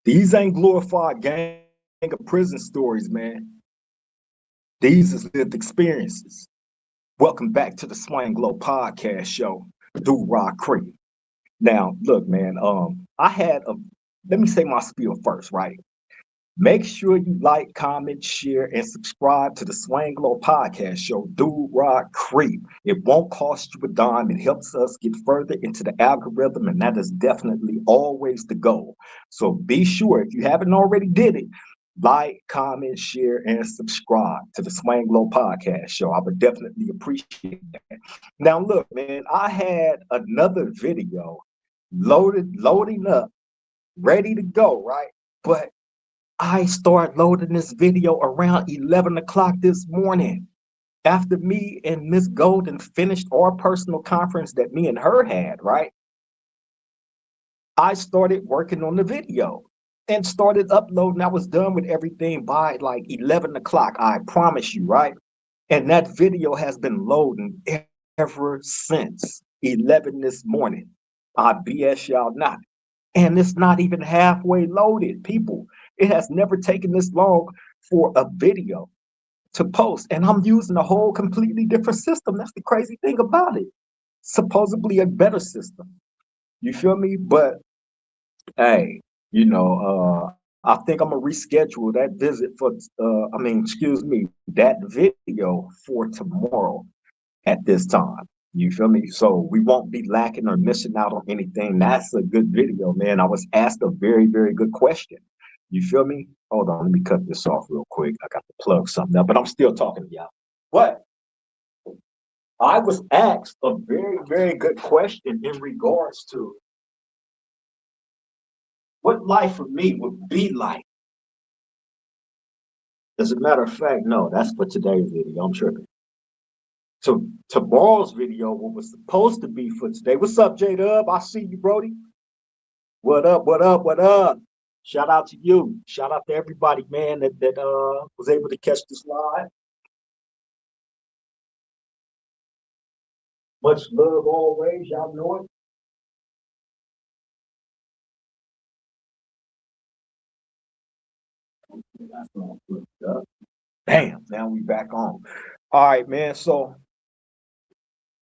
These ain't glorified gang of prison stories, man. These is lived experiences. Welcome back to the Swing Glow Podcast Show, Do Rock Creek. Now, look, man, I had a let me say my spiel first, right? Make sure you like, comment, share, and subscribe to the Swang Glow Podcast Show, Do Rock Creep. It won't cost you a dime. It helps us get further into the algorithm, and that is definitely always the goal. So be sure, if you haven't already did it, like, comment, share, and subscribe to the Swang Glow Podcast Show. I would definitely appreciate that. Now, look, man, I had another video loading up, ready to go, right? But I started loading this video around 11 o'clock this morning. After me and Miss Golden finished our personal conference that me and her had, right? I started working on the video and started uploading. I was done with everything by like 11 o'clock, I promise you, right? And that video has been loading ever since 11 this morning. I BS y'all not. And it's not even halfway loaded, people. It has never taken this long for a video to post. And I'm using a whole completely different system. That's the crazy thing about it. Supposedly a better system. You feel me? But hey, I think I'm gonna reschedule that visit for excuse me, that video for tomorrow at this time. You feel me? So we won't be lacking or missing out on anything. That's a good video, man. I was asked a very, very good question. You feel me? Hold on, let me cut this off real quick. I got to plug something up, but I'm still talking to y'all. But I was asked a very, very good question in regards to what life for me would be like. As a matter of fact, no, that's for today's video. I'm tripping. To tomorrow's video, what was supposed to be for today. What's up, J Dub? I see you, Brody. What up? What up? What up? Shout out to you. Shout out to everybody, man, that was able to catch this live. Much love always. Y'all know it. That's all good stuff. Bam. Now we back on. All right, man. So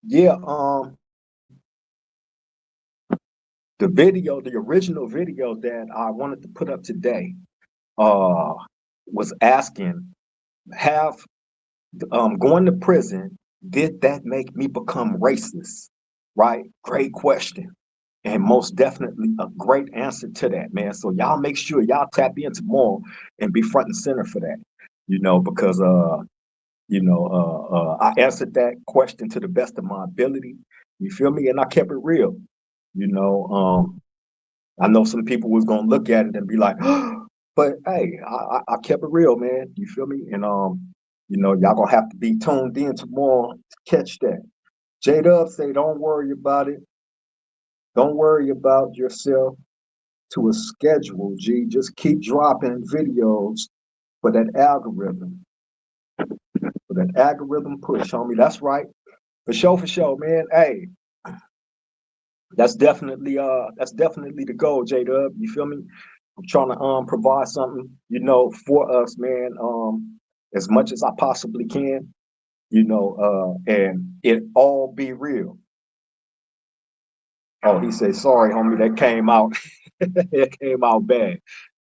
yeah, the original video that I wanted to put up today, uh, was asking, have going to prison, did that make me become racist? Right? Great question. And most definitely a great answer to that, man. So y'all make sure y'all tap in tomorrow and be front and center for that. Because I answered that question to the best of my ability. You feel me? And I kept it real. You know, I know some people was gonna look at it and be like, but hey, I kept it real, man. You feel me? And y'all gonna have to be tuned in tomorrow to catch that. J Dub say, don't worry about it. Don't worry about yourself to a schedule, G. Just keep dropping videos for that algorithm. For that algorithm push, homie. That's right. For sure, man. Hey, that's definitely the goal, J Dub. You feel me? I'm trying to provide something, for us, man. As much as I possibly can, and it all be real. Oh, he said, sorry, homie, that came out. It came out bad.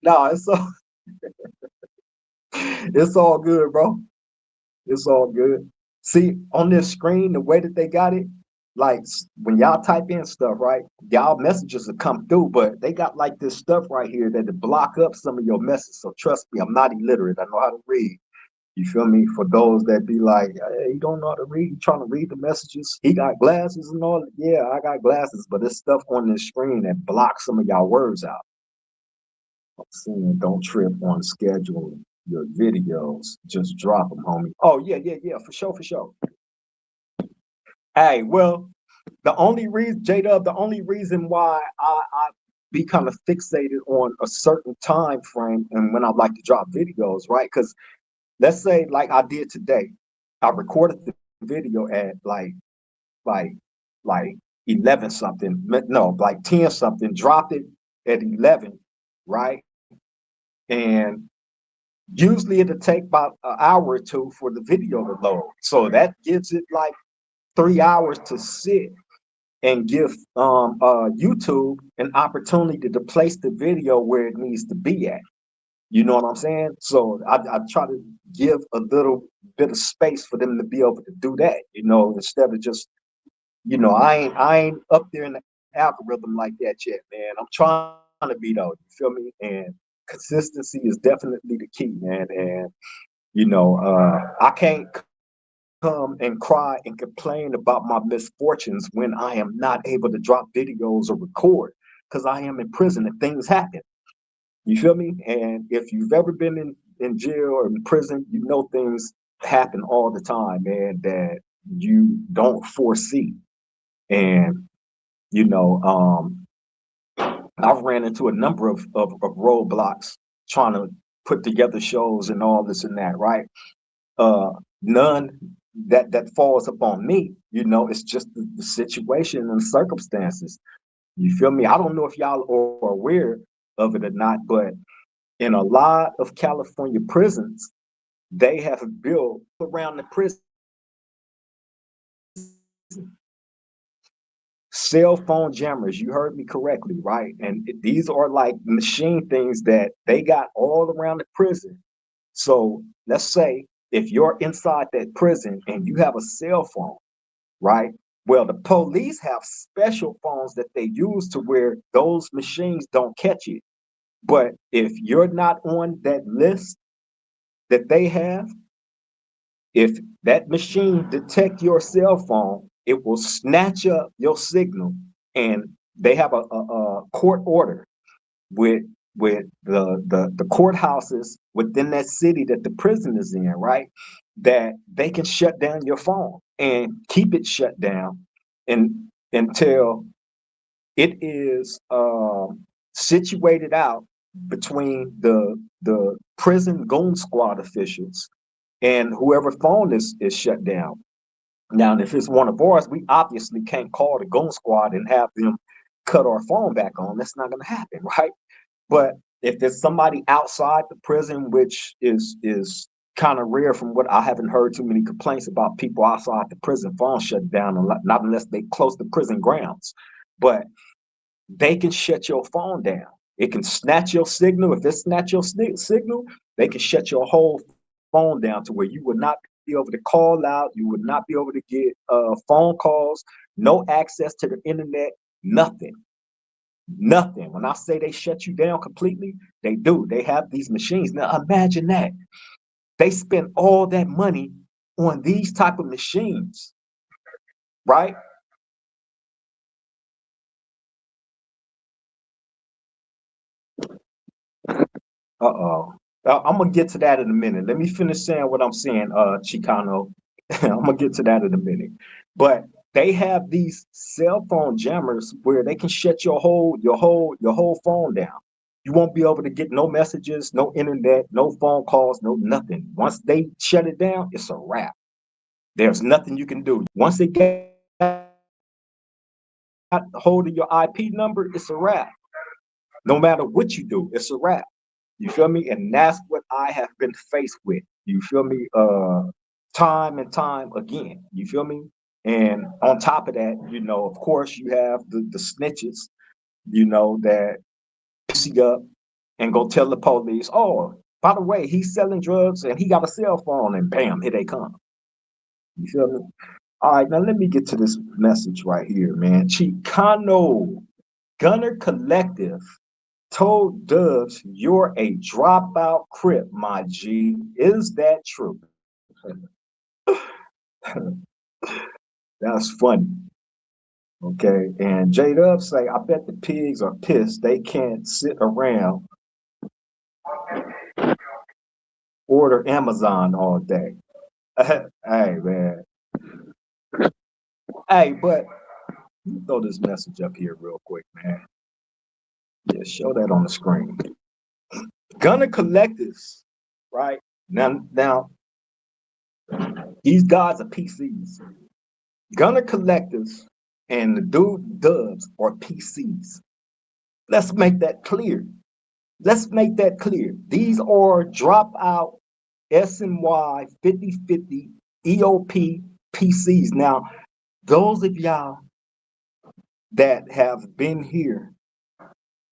No, it's all good, bro. It's all good. See, on this screen, the way that they got it, like when y'all type in stuff, right? Y'all messages will come through, but they got like this stuff right here that to block up some of your messages. So trust me, I'm not illiterate. I know how to read. You feel me? For those that be like, hey, he don't know how to read, he trying to read the messages. He got glasses and all. Yeah, I got glasses, but there's stuff on this screen that blocks some of y'all words out. I'm saying don't trip on scheduling your videos. Just drop them, homie. Oh, yeah, yeah, yeah, for sure, for sure. Hey, well, the only reason, J Dub, the only reason why I be kind of fixated on a certain time frame and when I like to drop videos, right? Because let's say like I did today, I recorded the video at like like 11 something, no, like 10 something, dropped it at 11, right? And usually it'll take about an hour or two for the video to load. So that gives it like 3 hours to sit and give YouTube an opportunity to place the video where it needs to be at. You know what I'm saying? So I try to give a little bit of space for them to be able to do that, instead of just, I ain't up there in the algorithm like that yet, man. I'm trying to be though, you feel me? And consistency is definitely the key, man. And I can't come and cry and complain about my misfortunes when I am not able to drop videos or record because I am in prison and things happen. You feel me? And if you've ever been in jail or in prison, you know things happen all the time, man, that you don't foresee. And, you know, I've ran into a number of roadblocks trying to put together shows and all this and that, right? None that falls upon me, it's just the situation and circumstances. You feel me? I don't know if y'all are aware of it or not, but in a lot of California prisons, they have built around the prison cell phone jammers. You heard me correctly, right? And these are like machine things that they got all around the prison. So let's say if you're inside that prison and you have a cell phone, right? Well, the police have special phones that they use to where those machines don't catch it. But if you're not on that list that they have, if that machine detect your cell phone, it will snatch up your signal, and they have a court order with the courthouses within that city that the prison is in, right? That they can shut down your phone and keep it shut down and until it is situated out between the prison goon squad officials and whoever phone is shut down. Now, if it's one of ours, we obviously can't call the goon squad and have them cut our phone back on. That's not going to happen, right? But if there's somebody outside the prison, which is kind of rare from what I haven't heard too many complaints about people outside the prison phone shut down, not unless they close the prison grounds. But they can shut your phone down. It can snatch your signal. If it snatch your signal, they can shut your whole phone down to where you would not be able to call out. You would not be able to get phone calls, no access to the internet, nothing. Nothing. When I say they shut you down completely, they do. They have these machines. Now imagine that. They spend all that money on these type of machines, right? Uh-oh. I'm gonna get to that in a minute. Let me finish saying what I'm saying, Chicano. I'm gonna get to that in a minute. But they have these cell phone jammers where they can shut your whole phone down. You won't be able to get no messages, no internet, no phone calls, no nothing. Once they shut it down, it's a wrap. There's nothing you can do. Once they get hold of your IP number, it's a wrap. No matter what you do, it's a wrap. You feel me? And that's what I have been faced with. You feel me? Time and time again. You feel me? And on top of that, of course, you have the snitches, that piss you up and go tell the police, oh, by the way, he's selling drugs and he got a cell phone, and bam, here they come. You feel me? All right, now let me get to this message right here, man. Chicano Gunner Collective told Dubs, you're a dropout crip, my G. Is that true? That's funny. Okay. And J Dub say, I bet the pigs are pissed. They can't sit around, order Amazon all day. Hey, man. Hey, but let me throw this message up here real quick, man. Yeah, show that on the screen. Gunner collectives, right? Now, these guys are PCs. Gunner collectives and the dude Dubs are PCs. Let's make that clear. Let's make that clear. These are dropout SNY 5050 EOP PCs. Now, those of y'all that have been here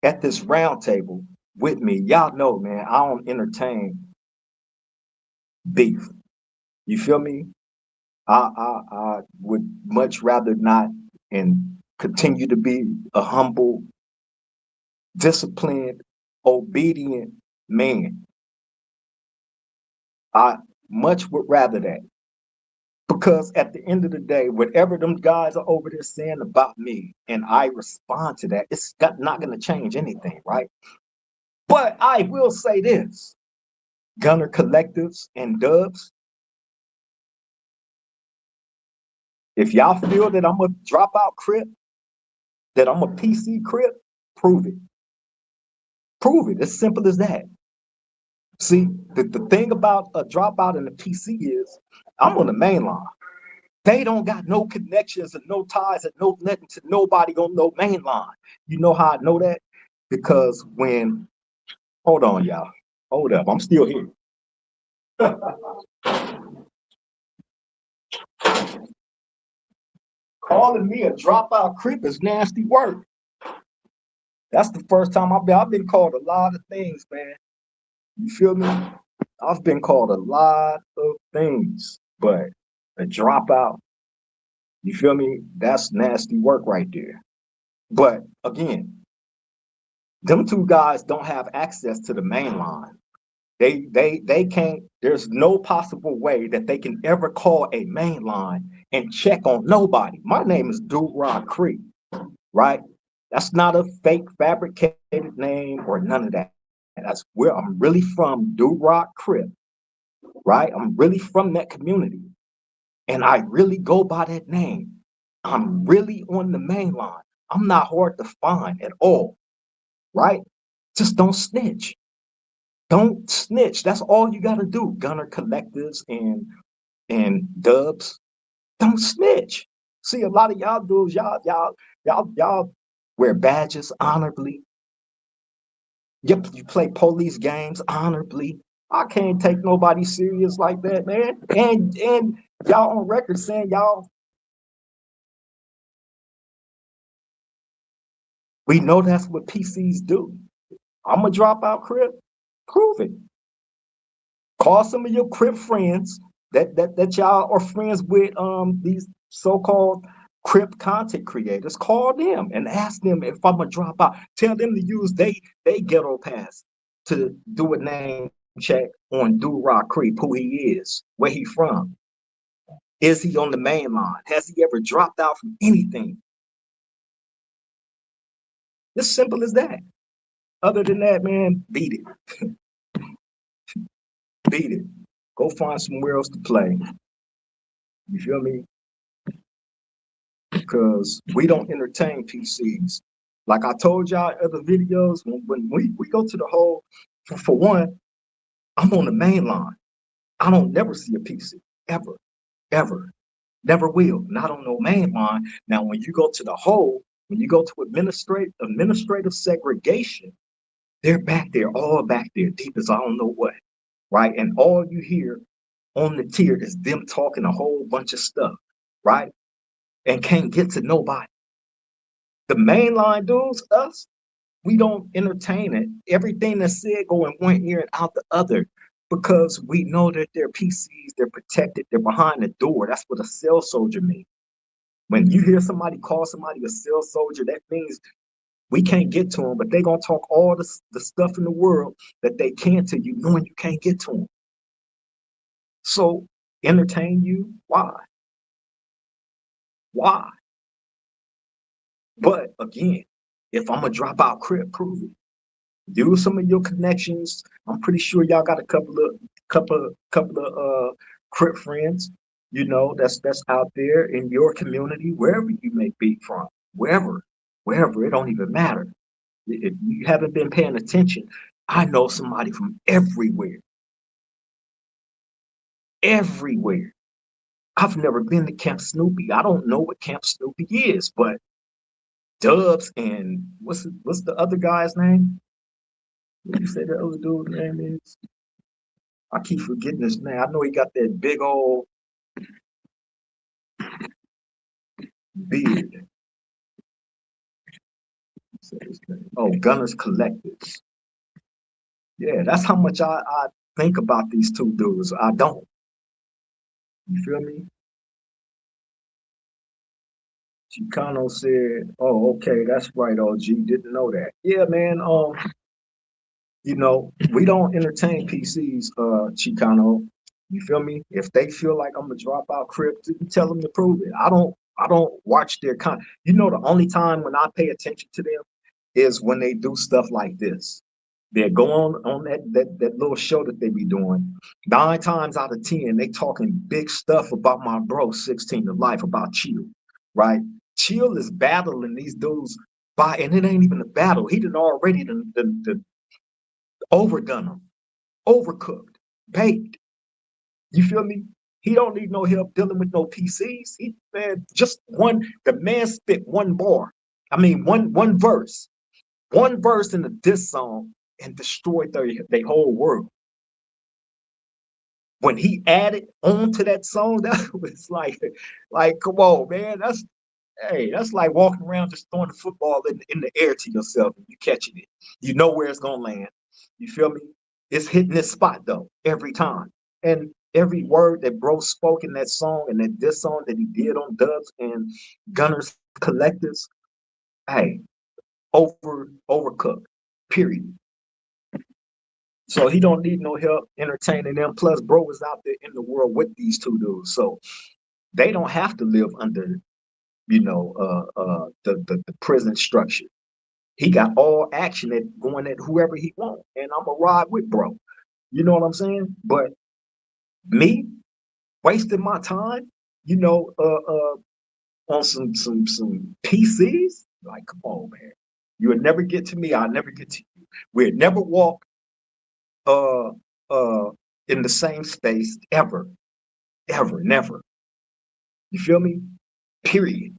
at this round table with me, y'all know, man, I don't entertain beef. You feel me? I would much rather not and continue to be a humble, disciplined, obedient man. I much would rather that. Because at the end of the day, whatever them guys are over there saying about me, and I respond to that, not going to change anything, right? But I will say this, Gunner Collectives and Dubs, if y'all feel that I'm a dropout Crip, that I'm a PC Crip, prove it. Prove it. As simple as that. See, the thing about a dropout in the PC is I'm on the main line. They don't got no connections and no ties and no nothing to nobody on no main line. You know how I know that? Because when, hold on, y'all. Hold up, I'm still here. Calling me a dropout Crip is nasty work. That's the first time I've been called a lot of things, man. You feel me? I've been called a lot of things, but a dropout, you feel me? That's nasty work right there. But again, them two guys don't have access to the main line. They can't, there's no possible way that they can ever call a main line and check on nobody. My name is Dude Rod Creek, right? That's not a fake fabricated name or none of that. That's where I'm really from, Dude Rod Crip, right? I'm really from that community. And I really go by that name. I'm really on the main line. I'm not hard to find at all, right? Just don't snitch. Don't snitch. That's all you gotta do. Gunner collectives and dubs. Don't snitch. See, a lot of y'all dudes, y'all wear badges honorably. You play police games honorably. I can't take nobody serious like that, man. And y'all on record saying y'all, we know that's what PCs do. I'm a dropout Crip. Prove it. Call some of your Crip friends that y'all are friends with these so-called Crip content creators. Call them and ask them if I'm a dropout. Tell them to use they ghetto pass to do a name check on Do Rock Creep, who he is, where he from. Is he on the main line? Has he ever dropped out from anything? It's simple as that. Other than that, man, beat it. Beat it. Go find somewhere else to play. You feel me? Because we don't entertain PCs. Like I told y'all in other videos, when we go to the hole, for one, I'm on the main line. I don't never see a PC, ever, ever. Never will. Not on no main line. Now, when you go to the hole, when you go to administrative segregation, they're back there, all back there, deep as I don't know what, right? And all you hear on the tier is them talking a whole bunch of stuff, right? And can't get to nobody. The mainline dudes, us, we don't entertain it. Everything that's said go in one ear and out the other because we know that they're PCs, they're protected, they're behind the door. That's what a cell soldier means. When you hear somebody call somebody a cell soldier, that means we can't get to them, but they're going to talk all the stuff in the world that they can to you, knowing you can't get to them. So entertain you? Why? Why? But again, if I'm a dropout Crip, prove it. Use some of your connections. I'm pretty sure y'all got a couple of Crip friends, you know, that's out there in your community, wherever you may be from, wherever, it don't even matter. If you haven't been paying attention, I know somebody from everywhere. Everywhere. I've never been to Camp Snoopy. I don't know what Camp Snoopy is, but Dubs and what's the other guy's name? What you say the other dude's name is? I keep forgetting his name. I know he got that big old beard. Say his name. Oh, Gunners Collectives. Yeah, that's how much I think about these two dudes. I don't. You feel me? Chicano said, "Oh, okay, that's right, OG. Didn't know that. Yeah, man. We don't entertain PCs, Chicano. You feel me? If they feel like I'm a dropout crip, tell them to prove it. I don't watch their the only time when I pay attention to them is when they do stuff like this. They go on that little show that they be doing. 9 times out of 10, they talking big stuff about my bro 16 to life about Chill, right? Chill is battling these dudes and it ain't even a battle. He done already done overdone them, overcooked, baked. You feel me? He don't need no help dealing with no PCs. The man spit one bar. I mean, one verse in the diss song and destroyed their whole world. When he added on to that song, that was like, come on, man. That's like walking around just throwing the football in the air to yourself and you catching it. You know where it's gonna land. You feel me? It's hitting this spot though every time. And every word that bro spoke in that song and that this song that he did on Dubs and Gunners Collectives, hey, overcooked. Period. So he don't need no help entertaining them. Plus, bro is out there in the world with these two dudes, so they don't have to live under, the prison structure. He got all action at going at whoever he want, and I'm a ride with bro. You know what I'm saying? But me wasting my time, you know, on some PCs, like come on, man. You would never get to me. I'll never get to you. We'd never walk uh uh in the same space ever, ever, never. You feel me? Period.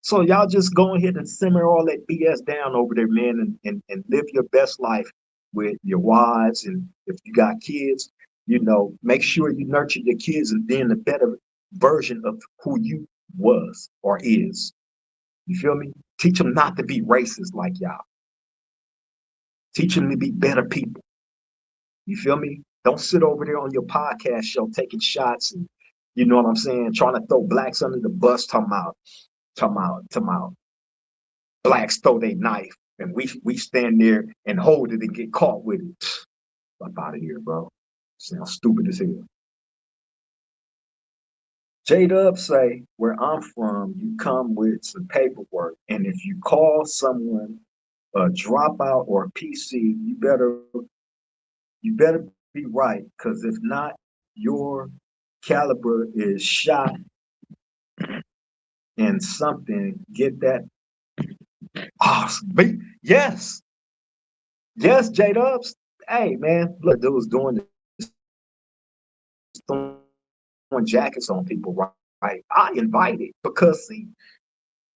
So y'all just go ahead and simmer all that BS down over there, man, and live your best life with your wives. And if you got kids, make sure you nurture your kids and being a better version of who you was or is. You feel me? Teach them not to be racist like y'all. Teach them to be better people. You feel me? Don't sit over there on your podcast show taking shots and you know what I'm saying, trying to throw blacks under the bus, talking about blacks throw their knife and we stand there and hold it and get caught with it. Up out of here, bro. Sounds stupid as hell. J-Dub say, where I'm from, you come with some paperwork. And if you call someone a dropout or a PC, you better be right. Cause if not, your caliber is shot in something. Get that awesome. Yes. Yes, J-Dubs. Hey man, look, dude's doing this, throwing jackets on people, right? I invite it because see,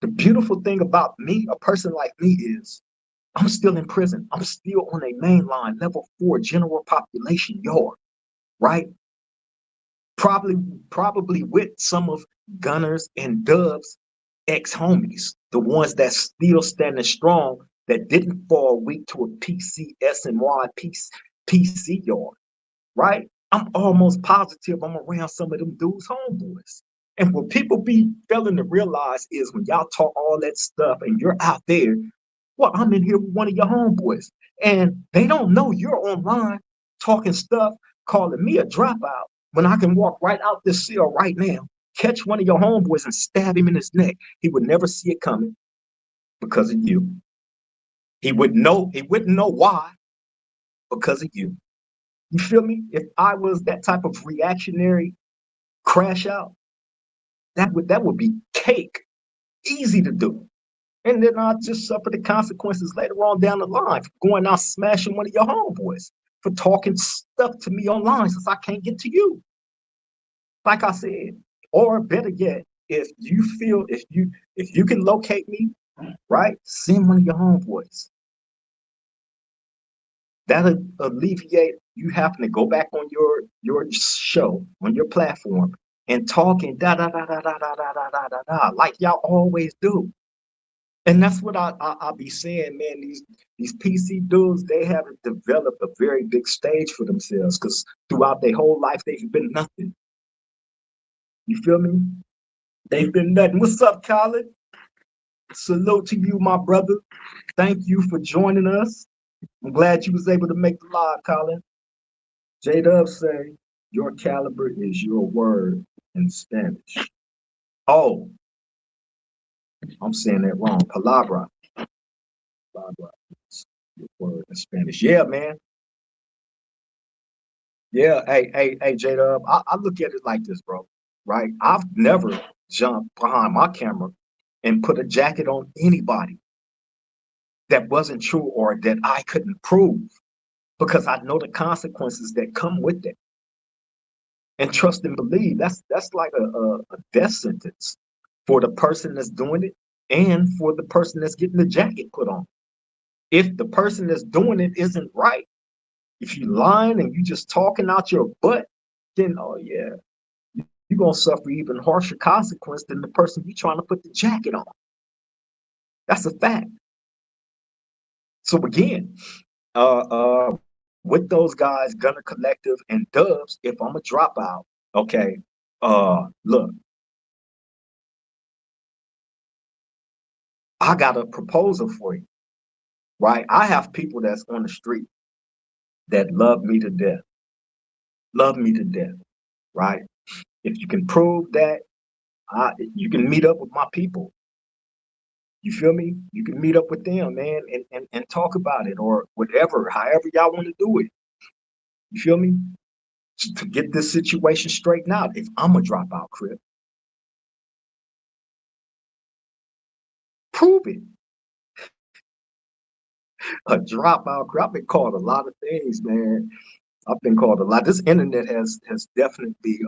the beautiful thing about me, a person like me, is I'm still in prison. I'm still on a mainline level 4 general population yard, right? Probably with some of Gunners and Dubs ex-homies, the ones that still standing strong, that didn't fall weak to a PCSNY PC yard, right? I'm almost positive I'm around some of them dudes' homeboys. And what people be failing to realize is when y'all talk all that stuff and you're out there, well, I'm in here with one of your homeboys. And they don't know you're online talking stuff, calling me a dropout when I can walk right out this cell right now, catch one of your homeboys and stab him in his neck. He would never see it coming because of you. He wouldn't know why because of you. You feel me? If I was that type of reactionary crash out, that would be cake, easy to do. And then I'll just suffer the consequences later on down the line for going out smashing one of your homeboys for talking stuff to me online since I can't get to you. Like I said, or better yet, if you can locate me, right, send one of your homeboys. That'll alleviate you having to go back on your show, on your platform, and talking da da da da da da da da da da da like y'all always do. And that's what I'll be saying, man. These PC dudes, they haven't developed a very big stage for themselves because throughout their whole life they've been nothing. You feel me? They've been nothing. What's up, Colin? Salute to you, my brother. Thank you for joining us. I'm glad you was able to make the live, Colin. J Dub say your caliber is your word in Spanish. Oh, I'm saying that wrong. Palabra. Palabra is your word in Spanish. Yeah, man. Yeah, hey, J Dub. I look at it like this, bro. Right? I've never jumped behind my camera and put a jacket on anybody that wasn't true or that I couldn't prove because I know the consequences that come with it. And trust and believe that's like a death sentence for the person that's doing it and for the person that's getting the jacket put on. If the person that's doing it isn't right, if you lying and you just talking out your butt, then oh yeah, you're gonna suffer even harsher consequence than the person you trying to put the jacket on. That's a fact. So again, uh, uh, with those guys, Gunner Collective and Dubs, if I'm a dropout, okay, look, I got a proposal for you, right? I have people that's on the street that love me to death, right? If you can prove that, you can meet up with my people. You feel me? You can meet up with them, man, and talk about it or whatever, however y'all want to do it. You feel me? To get this situation straightened out. If I'm a dropout, Crip, prove it. A dropout, Crip. I've been called a lot of things, man. I've been called a lot. This internet has definitely,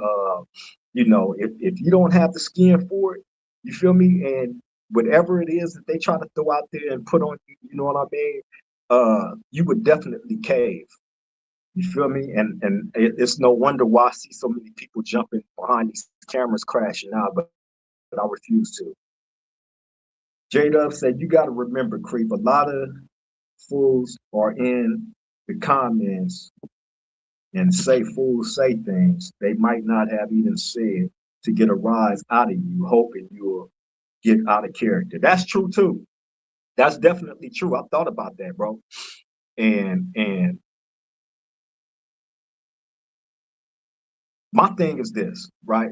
if you don't have the skin for it, you feel me, and whatever it is that they try to throw out there and put on you, you know what I mean? You would definitely cave. You feel me? And it's no wonder why I see so many people jumping behind these cameras crashing out, but I refuse to. J Dub said, you got to remember, Creep, a lot of fools are in the comments and say fools say things they might not have even said to get a rise out of you, hoping you'll get out of character. That's true too. That's definitely true. I thought about that, bro. And my thing is this, right?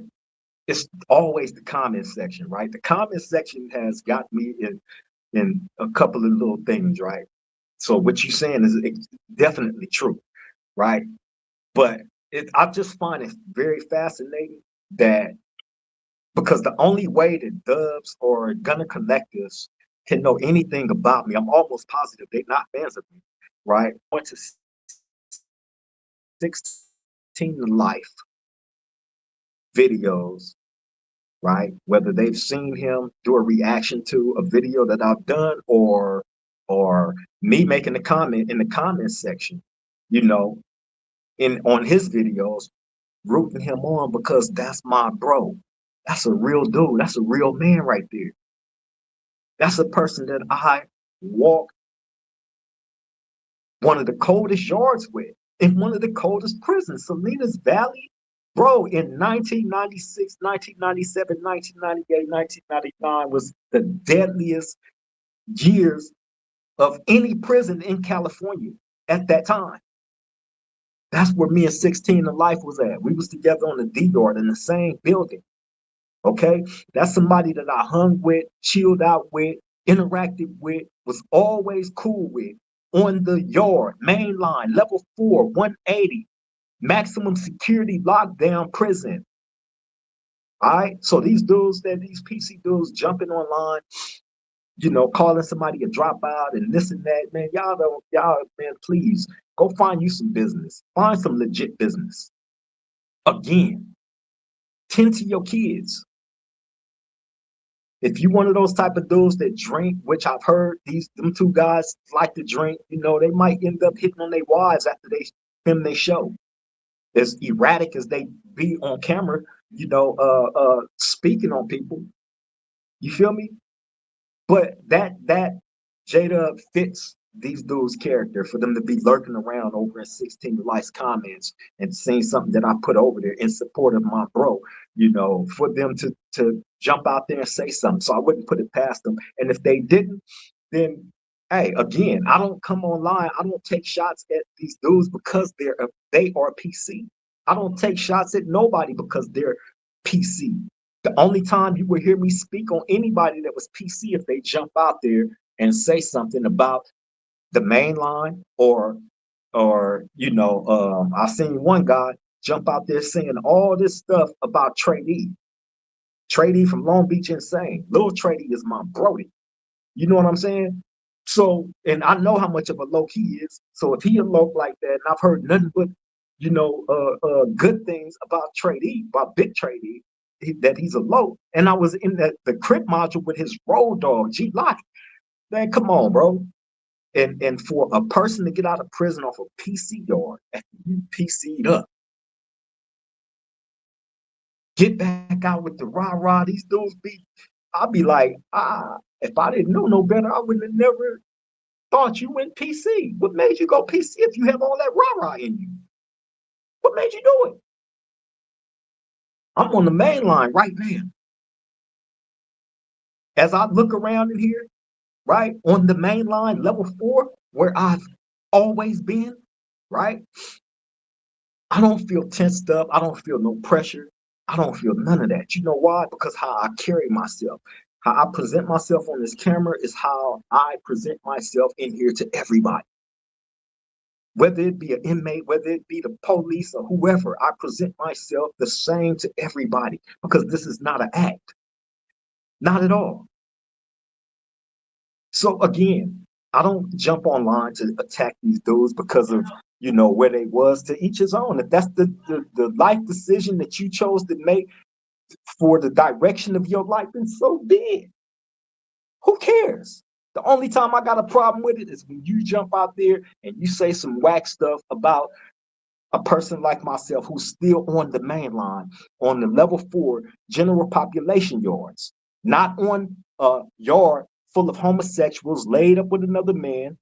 It's always the comment section, right? The comment section has got me in a couple of little things, right? So what you're saying is definitely true, right? But I just find it very fascinating that because the only way that Dubs or Gunner Collectives can know anything about me, I'm almost positive they're not fans of me, right? I went to 16 to Life videos, right? Whether they've seen him do a reaction to a video that I've done or me making a comment in the comment section, you know, in on his videos, rooting him on because that's my bro. That's a real dude. That's a real man right there. That's a person that I walk one of the coldest yards with in one of the coldest prisons, Salinas Valley. Bro, in 1996, 1997, 1998, 1999 was the deadliest years of any prison in California at that time. That's where me and 16 to Life was at. We was together on the D yard in the same building. Okay, that's somebody that I hung with, chilled out with, interacted with, was always cool with. On the yard, main line, level 4, 180, maximum security lockdown prison. All right, so these PC dudes jumping online, calling somebody a dropout and this and that, man. Man, please go find you some business. Find some legit business. Again, tend to your kids. If you one of those type of dudes that drink, which I've heard them two guys like to drink, they might end up hitting on their wives after they film their show. As erratic as they be on camera, speaking on people. You feel me? But that Jada fits these dudes' character for them to be lurking around over at 16 likes comments and seeing something that I put over there in support of my bro, for them to jump out there and say something. So I wouldn't put it past them. And if they didn't, then hey, again, I don't come online. I don't take shots at these dudes because they are PC. I don't take shots at nobody because they're PC. The only time you would hear me speak on anybody that was PC if they jump out there and say something about the main line I seen one guy jump out there saying all this stuff about Trey D. Trey D from Long Beach Insane. Lil Trey D is my brody. You know what I'm saying? So, and I know how much of a loke he is. So if he a loke like that, and I've heard nothing but, good things about Trey D, about Big Trey D, that he's a loke. And I was in the crib module with his road dog, G Lock. Man, come on, bro. And for a person to get out of prison off a PC yard after you PC'd up, get back out with the rah-rah, these dudes I'd be like, if I didn't know no better, I would have never thought you went PC. What made you go PC if you have all that rah-rah in you? What made you do it? I'm on the main line right now. As I look around in here, right, on the main line, level 4, where I've always been, right? I don't feel tensed up. I don't feel no pressure. I don't feel none of that. You know why? Because how I carry myself, how I present myself on this camera is how I present myself in here to everybody. Whether it be an inmate, whether it be the police or whoever, I present myself the same to everybody because this is not an act. Not at all. So again, I don't jump online to attack these dudes because of where they was. To each his own. If that's the life decision that you chose to make for the direction of your life, then so be it. Who cares? The only time I got a problem with it is when you jump out there and you say some whack stuff about a person like myself who's still on the main line, on the level 4 general population yards, not on a yard full of homosexuals laid up with another man,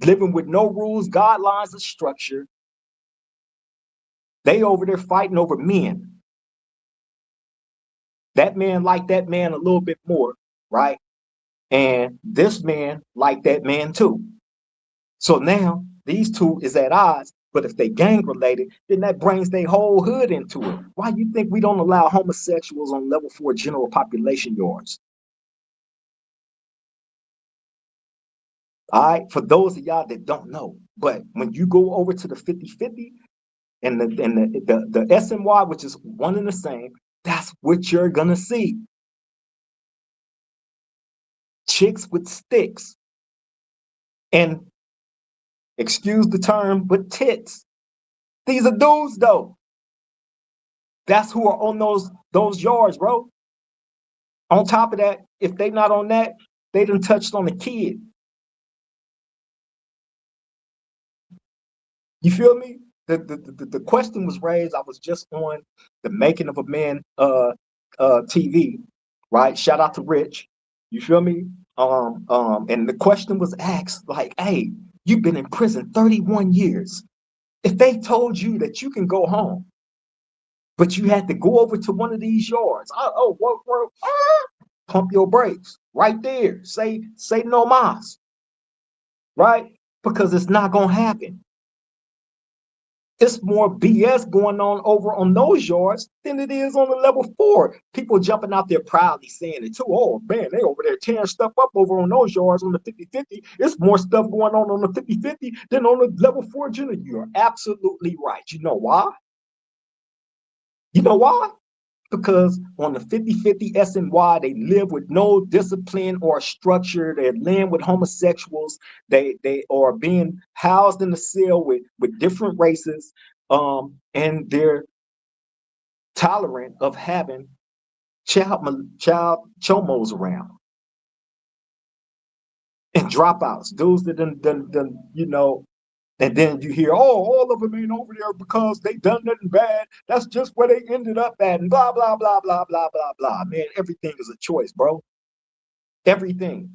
living with no rules, guidelines, or structure. They over there fighting over men. That man liked that man a little bit more, right? And this man liked that man too. So now these two is at odds, but if they gang related, then that brings their whole hood into it. Why you think we don't allow homosexuals on level 4 general population yards? All right, for those of y'all that don't know, but when you go over to the 50-50 and the SNY, which is one and the same, that's what you're gonna see. Chicks with sticks and, excuse the term, but tits. These are dudes though. That's who are on those yards, bro. On top of that, if they not on that, they done touched on a kid. You feel me? The question was raised. I was just on the Making of a Man TV, right? Shout out to Rich. You feel me? And the question was asked, like, hey, you've been in prison 31 years. If they told you that you can go home, but you had to go over to one of these yards, pump your brakes right there. Say no mas, right? Because it's not gonna happen. It's more BS going on over on those yards than it is on the level 4. People jumping out there proudly saying it too. Oh man, they over there tearing stuff up over on those yards on the 50-50. It's more stuff going on the 50-50 than on the level 4 junior. You're absolutely right. You know why? You know why? Because on the 50-50 SNY, they live with no discipline or structure. They live with homosexuals. They are being housed in the cell with different races, and they're tolerant of having child chomos around and dropouts, dudes that done, and then you hear, oh, all of them ain't over there because they done nothing bad. That's just where they ended up at, and blah, blah, blah, blah, blah, blah, blah. Man, everything is a choice, bro. Everything.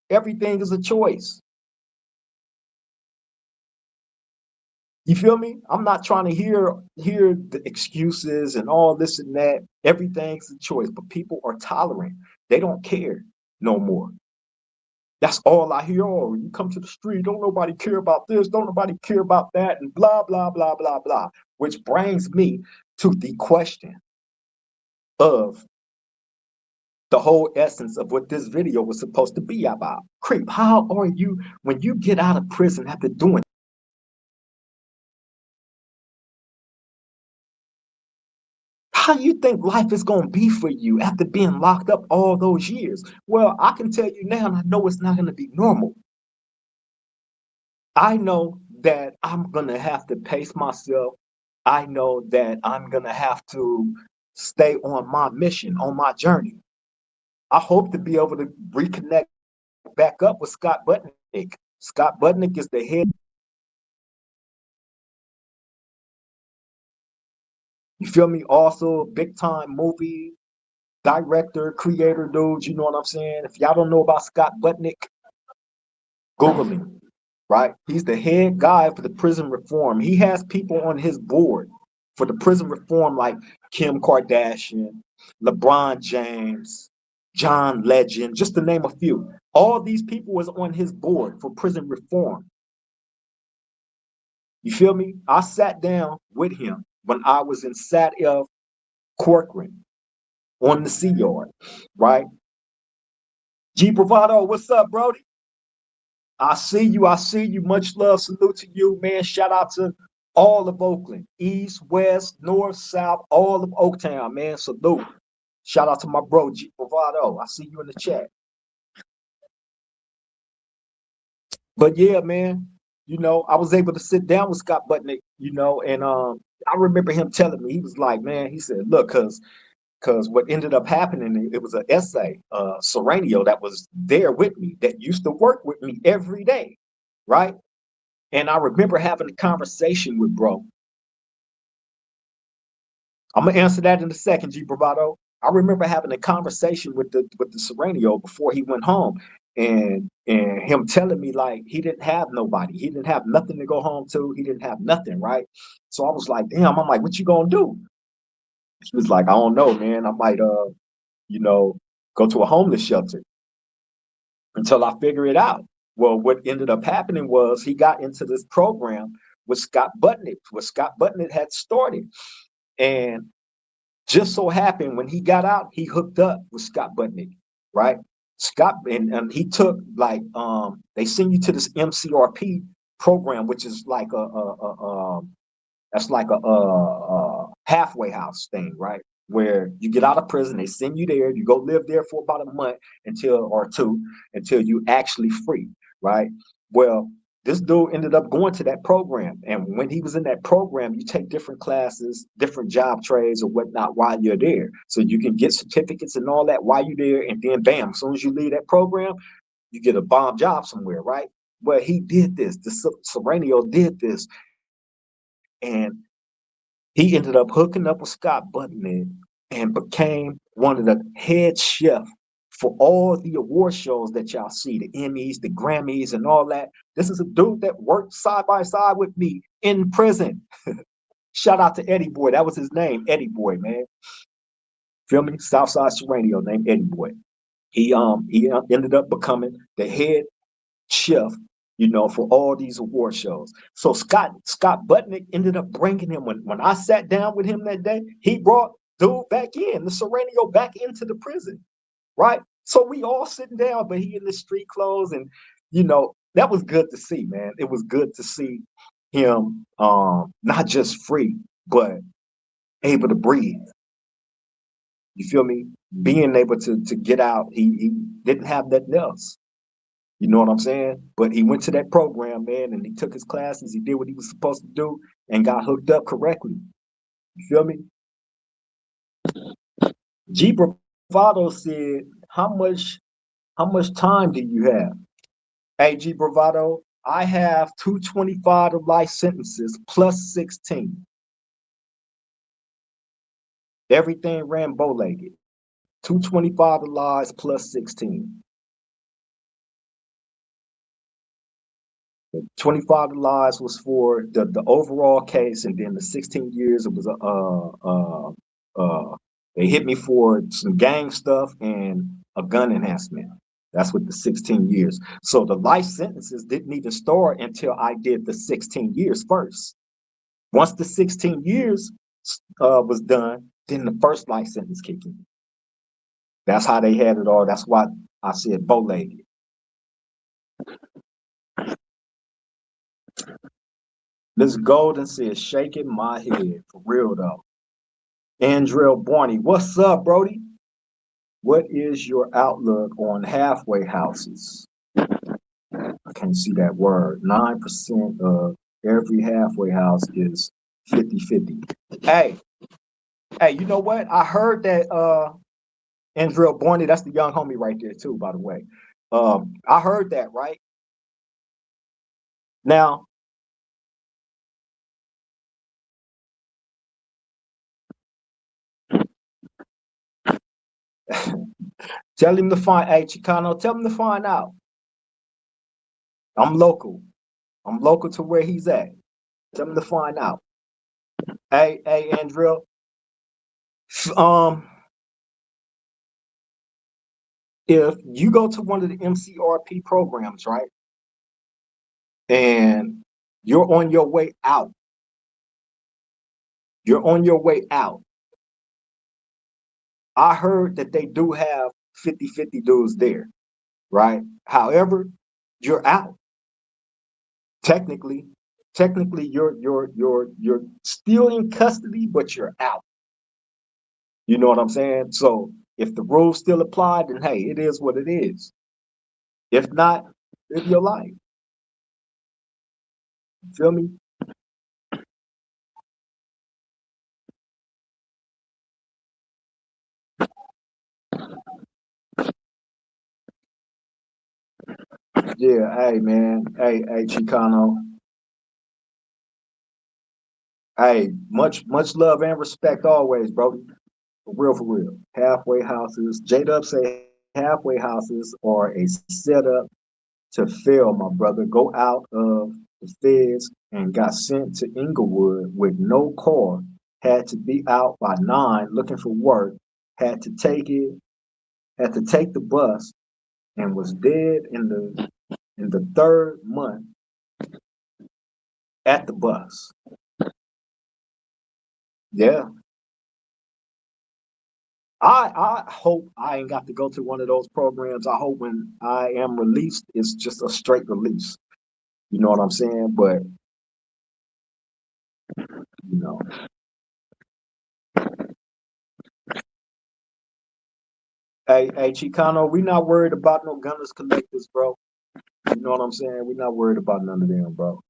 Everything is a choice. You feel me? I'm not trying to hear the excuses and all this and that. Everything's a choice, but people are tolerant. They don't care no more. That's all I hear. Oh, you come to the street, don't nobody care about this, don't nobody care about that, and blah, blah, blah, blah, blah. Which brings me to the question of the whole essence of what this video was supposed to be about. Creep, how are you when you get out of prison after doing? How you think life is going to be for you after being locked up all those years? Well, I can tell you now, and I know it's not going to be normal. I know that I'm going to have to pace myself. I know that I'm going to have to stay on my mission, on my journey. I hope to be able to reconnect back up with Scott Butnick. Scott Butnick is the head. You feel me? Also, big time movie director, creator, dude. You know what I'm saying? If y'all don't know about Scott Butnick, Google him. Right? He's the head guy for the prison reform. He has people on his board for the prison reform like Kim Kardashian, LeBron James, John Legend, just to name a few. All these people was on his board for prison reform. You feel me? I sat down with him when I was in Sat F Corcoran on the Sea Yard, right? G Bravado, what's up, Brody? I see you. I see you. Much love. Salute to you, man. Shout out to all of Oakland, east, west, north, south, all of Oaktown, man. Salute. Shout out to my bro, G Bravado. I see you in the chat. But yeah, man, I was able to sit down with Scott Butnick, and I remember him telling me, he was like, man, he said, look, because what ended up happening, it was an essay, Serenio, that was there with me, that used to work with me every day, right? And I remember having a conversation with bro. I'm gonna answer that in a second, G Bravado. I remember having a conversation with the Serenio before he went home, and him telling me like he didn't have nobody, he didn't have nothing to go home to, he didn't have nothing, right? So I was like, damn, I'm like, what you gonna do? He was like, I don't know, man. I might you know, go to a homeless shelter until I figure it out. Well, what ended up happening was he got into this program with Scott Butnick, what Scott Butnick had started. And just so happened when he got out, he hooked up with Scott Butnick, right? Scott and he took like they send you to this MCRP program, which is like that's like a halfway house thing, right? Where you get out of prison, they send you there, you go live there for about a month or two until you actually free, right? Well, this dude ended up going to that program. And when he was in that program, you take different classes, different job trades or whatnot while you're there. So you can get certificates and all that while you're there. And then bam, as soon as you leave that program, you get a bomb job somewhere, right? Well, he did this. The Serenio did this. And he ended up hooking up with Scott Butnick and became one of the head chef for all the award shows that y'all see, the Emmys, the Grammys, and all that. This is a dude that worked side by side with me in prison. Shout out to Eddie Boy. That was his name, Eddie Boy, man. Feel me? Southside Serenio named Eddie Boy. He ended up becoming the head chef, for all these award shows. So Scott Butnick ended up bringing him when I sat down with him that day. He brought dude back in the Serenio back into the prison, right? So we all sitting down, but he in the street clothes, and that was good to see, man. It was good to see him not just free, but able to breathe. You feel me? Being able to get out. He didn't have nothing else. You know what I'm saying? But he went to that program, man, and he took his classes. He did what he was supposed to do and got hooked up correctly. You feel me? G Bravado said, how much time do you have? Hey, G Bravado, I have 225 of life sentences plus 16. Everything ran bow-legged. 225 of lies plus 16. 25 lives was for the overall case, and then the 16 years it was they hit me for some gang stuff and a gun enhancement. That's what the 16 years. So the life sentences didn't even start until I did the 16 years first. Once the 16 years was done, then the first life sentence kicked in. That's how they had it all. That's why I said bow-legged. Miss Golden says, shaking my head. For real though. Andrell Barney, what's up, Brody? What is your outlook on halfway houses? I can't see that word. 9% of every halfway house is 50-50. Hey, you know what? I heard that Andrell Barney, that's the young homie right there too, by the way. I heard that, right? Now, tell him to find, hey, Chicano, tell him to find out. I'm local. I'm local to where he's at. Tell him to find out. Hey, Andrell. Um, if you go to one of the MCRP programs, right, and you're on your way out, you're on your way out. I heard that they do have 50-50 dudes there, right? However, you're out. Technically, technically you're still in custody, but you're out. You know what I'm saying? So if the rules still apply, then hey, it is what it is. If not, live your life. Feel me? Yeah, hey man. Hey, Chicano. Hey, much love and respect always, bro. For real, for real. Halfway houses. J-Dub say halfway houses are a setup to fail, my brother. Go out of the feds and got sent to Inglewood with no car. Had to be out by 9 looking for work. Had to take it. Had to take the bus and was dead in the third month at the bus. Yeah, I hope I ain't got to go to one of those programs. I hope when I am released, it's just a straight release. You know what I'm saying? But you know, hey, Chicano, we not worried about no gunners collectors, bro. You know what I'm saying? We not worried about none of them, bro.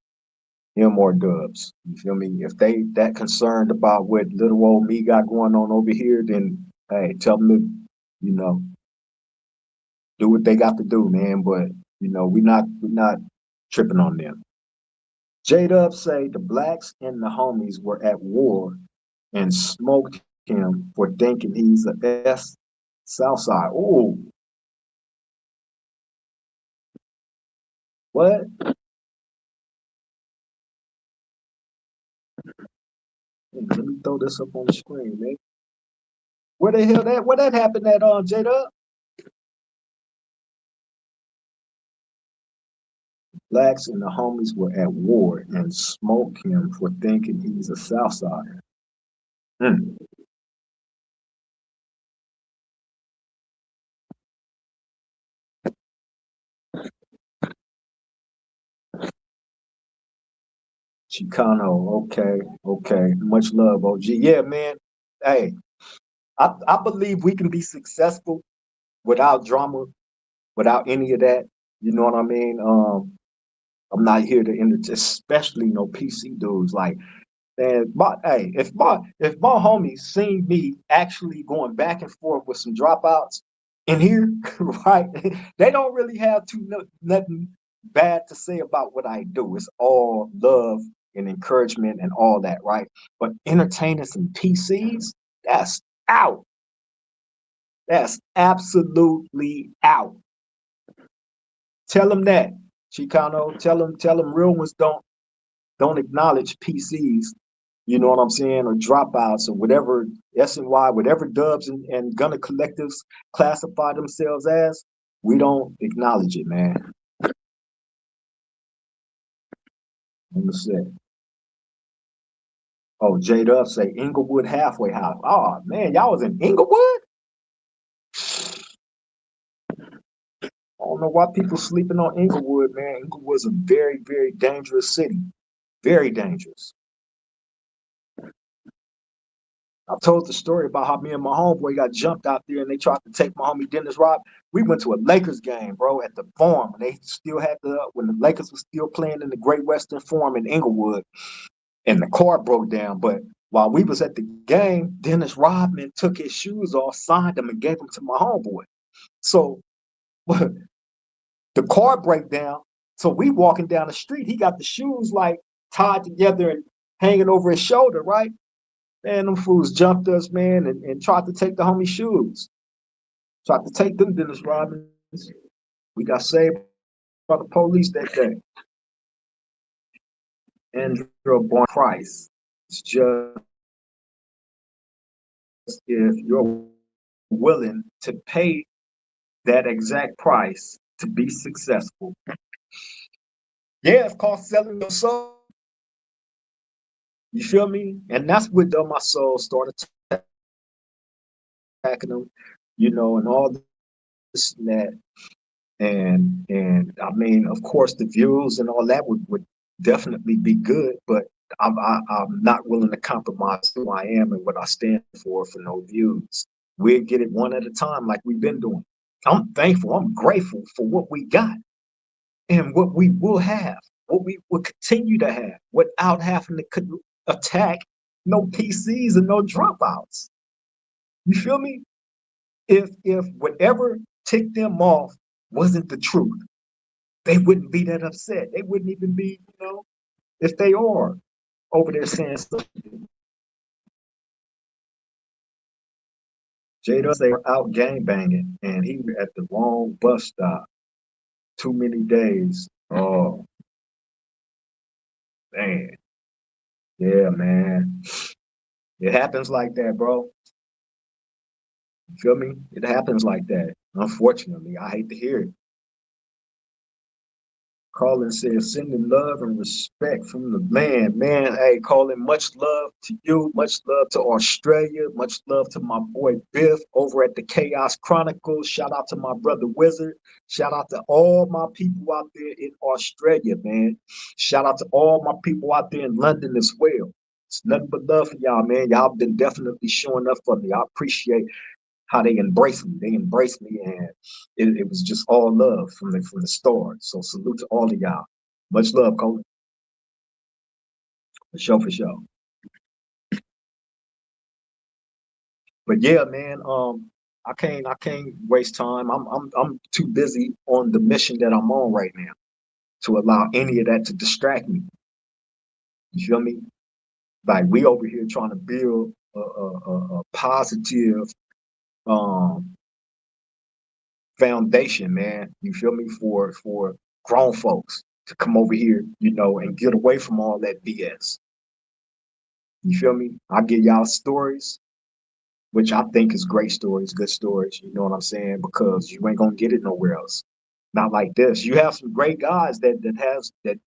Him or Dubs. You feel me? If they that concerned about what little old me got going on over here, then hey, tell them to, you know, do what they got to do, man. But we not tripping on them. J-Dub say the blacks and the homies were at war and smoked him for thinking he's a S Southside. Oh, what? Let me throw this up on the screen, man. Where that happened at J-Dub? Blacks and the homies were at war and smoked him for thinking he's a Southsider. Mm. Chicano, okay. Much love, OG. Yeah, man. Hey, I believe we can be successful without drama, without any of that. You know what I mean? I'm not here to especially no PC dudes. Like And hey, if my homies seen me actually going back and forth with some dropouts in here, right? They don't really have nothing bad to say about what I do. It's all love and encouragement and all that, right? But entertaining some PCs, that's out. That's absolutely out. Tell them that, Chicano. Tell them real ones don't acknowledge PCs, you know what I'm saying, or dropouts or whatever SNY, whatever dubs and gunner collectives classify themselves as, we don't acknowledge it, man. Let me see. Oh, J Dub say Inglewood halfway house. Oh man, y'all was in Inglewood? I don't know why people sleeping on Inglewood, man. Inglewood's a very, very dangerous city. Very dangerous. I told the story about how me and my homeboy got jumped out there and they tried to take my homie Dennis Rob. We went to a Lakers game, bro, at the Forum. And they still had when the Lakers was still playing in the Great Western Forum in Inglewood, and the car broke down. But while we was at the game, Dennis Rodman took his shoes off, signed them, and gave them to my homeboy. So the car break down. So we walking down the street. He got the shoes like tied together and hanging over his shoulder, right? Man, them fools jumped us, man, and tried to take the homie shoes. Tried to take them, Dennis Robbins. We got saved by the police that day. Andrew Born Price. It's just if you're willing to pay that exact price to be successful. Yeah, it's called selling your soul. You feel me? And that's what my soul started attacking them, and all this and that. And I mean, of course, the views and all that would definitely be good, but I'm not willing to compromise who I am and what I stand for no views. We'll get it one at a time, like we've been doing. I'm thankful. I'm grateful for what we got and what we will have, what we will continue to have, without having to attack no PCs and no dropouts. You feel me? If whatever ticked them off wasn't the truth, they wouldn't be that upset. They wouldn't even be, if they are over there saying something. Jada, they were out gang banging and he was at the wrong bus stop. Too many days. Oh, man. Yeah, man. It happens like that, bro. You feel me? It happens like that. Unfortunately, I hate to hear it. Colin says, sending love and respect from the man. Man, hey, Colin, much love to you. Much love to Australia. Much love to my boy Biff over at the Chaos Chronicles. Shout out to my brother Wizard. Shout out to all my people out there in Australia, man. Shout out to all my people out there in London as well. It's nothing but love for y'all, man. Y'all been definitely showing up for me. I appreciate how they embraced me. They embraced me, and it was just all love from the start. So salute to all of y'all. Much love, Colin. For sure, for sure. But yeah, man, I can't waste time. I'm too busy on the mission that I'm on right now to allow any of that to distract me. You feel me? Like we over here trying to build a positive um foundation, man. You feel me? For grown folks to come over here, and get away from all that BS. You feel me? I give y'all stories, which I think is great stories, good stories. You know what I'm saying? Because you ain't gonna get it nowhere else. Not like this. You have some great guys that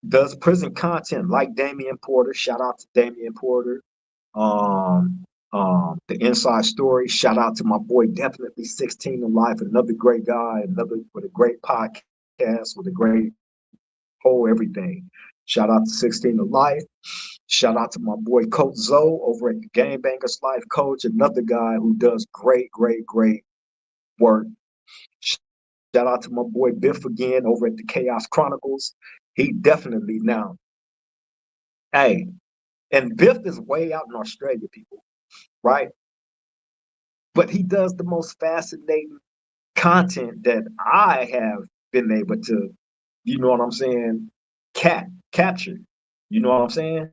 does prison content, like Damian Porter. Shout out to Damian Porter. Um, the Inside Story. Shout out to my boy, definitely 16 in Life, another great guy, another with a great podcast, with a great whole everything. Shout out to 16 in Life. Shout out to my boy Coach Zoe over at the Game Bangers Life Coach, another guy who does great, great, great work. Shout out to my boy Biff again over at the Chaos Chronicles. He definitely now. Hey, And Biff is way out in Australia, people, right? But he does the most fascinating content that I have been able to, you know what I'm saying, capture. You know what I'm saying?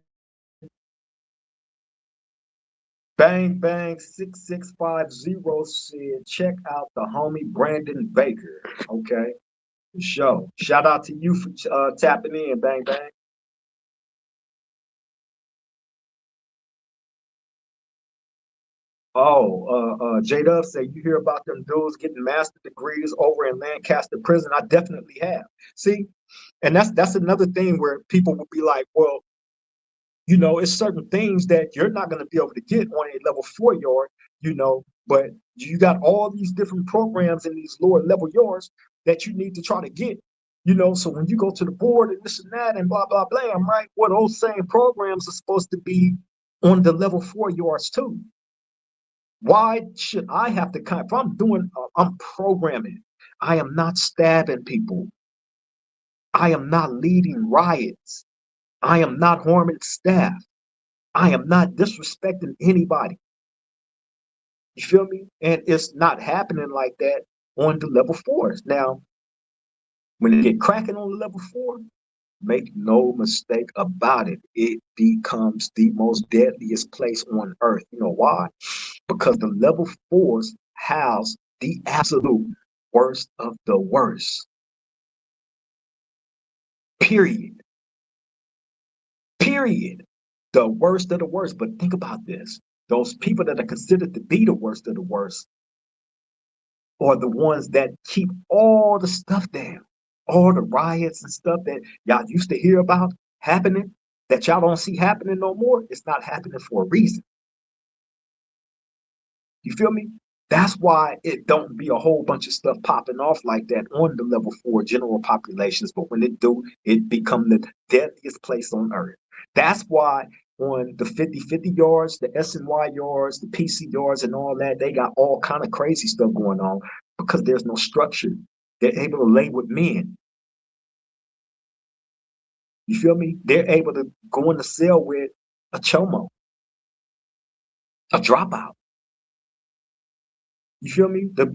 Bang Bang 6650 said, check out the homie Brandon Baker. Okay. Show. Shout out to you for tapping in, Bang Bang. Oh, J Dub say you hear about them dudes getting master degrees over in Lancaster prison. I definitely have. See, and that's another thing where people will be like, well, you know, it's certain things that you're not going to be able to get on a level 4 yard, you know, but you got all these different programs in these lower level yards that you need to try to get, you know. So when you go to the board and this and that and blah, blah, blah, I'm right. Well, those same programs are supposed to be on the level 4 yards too. Why should I have to if I'm doing, I'm programming, I am not stabbing people. I am not leading riots. I am not harming staff. I am not disrespecting anybody. You feel me? And it's not happening like that on the level 4s. Now, when you get cracking on the level 4, make no mistake about it. It becomes the most deadliest place on earth. You know why? Because the level 4s house the absolute worst of the worst. Period. Period. The worst of the worst. But think about this. Those people that are considered to be the worst of the worst are the ones that keep all the stuff down, all the riots and stuff that y'all used to hear about happening, that y'all don't see happening no more. It's not happening for a reason. You feel me? That's why it don't be a whole bunch of stuff popping off like that on the level 4 general populations. But when it do, it become the deadliest place on earth. That's why on the 50-50 yards, the SNY yards, the PC yards, and all that, they got all kind of crazy stuff going on because there's no structure. They're able to lay with men. You feel me? They're able to go in the cell with a chomo, a dropout. You feel me? The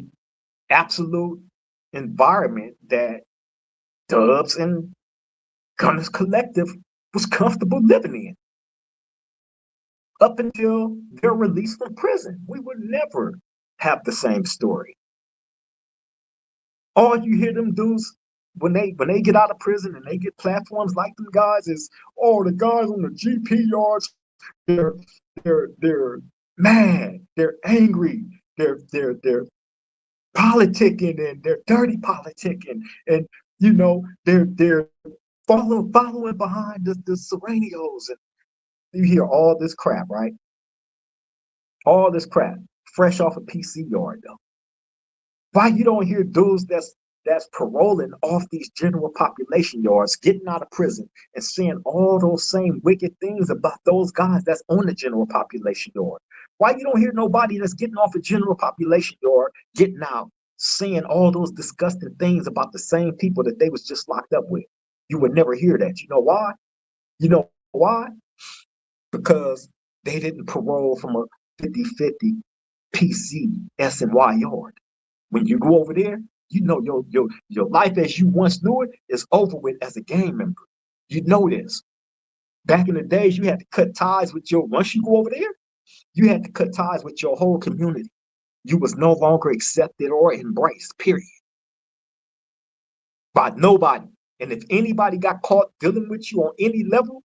absolute environment that Dubs and Gunners Collective was comfortable living in up until their release from prison. We would never have the same story. All you hear them dudes when they get out of prison and they get platforms like them guys is, oh, the guys on the GP yards, they're they're mad, they're angry, they're politicking and they're dirty politicking, and you know they're following behind the Serranios, and you hear all this crap, right? All this crap, fresh off a PC yard though. Why you don't hear dudes that's paroling off these general population yards, getting out of prison and saying all those same wicked things about those guys that's on the general population yard? Why you don't hear nobody that's getting off a general population yard, getting out, saying all those disgusting things about the same people that they was just locked up with? You would never hear that. You know why? You know why? Because they didn't parole from a 50-50 PC SNY yard. When you go over there, you know your life as you once knew it is over with as a gang member. You know this. Back in the days, you had to cut ties with your, once you go over there, you had to cut ties with your whole community. You was no longer accepted or embraced, period. By nobody. And if anybody got caught dealing with you on any level,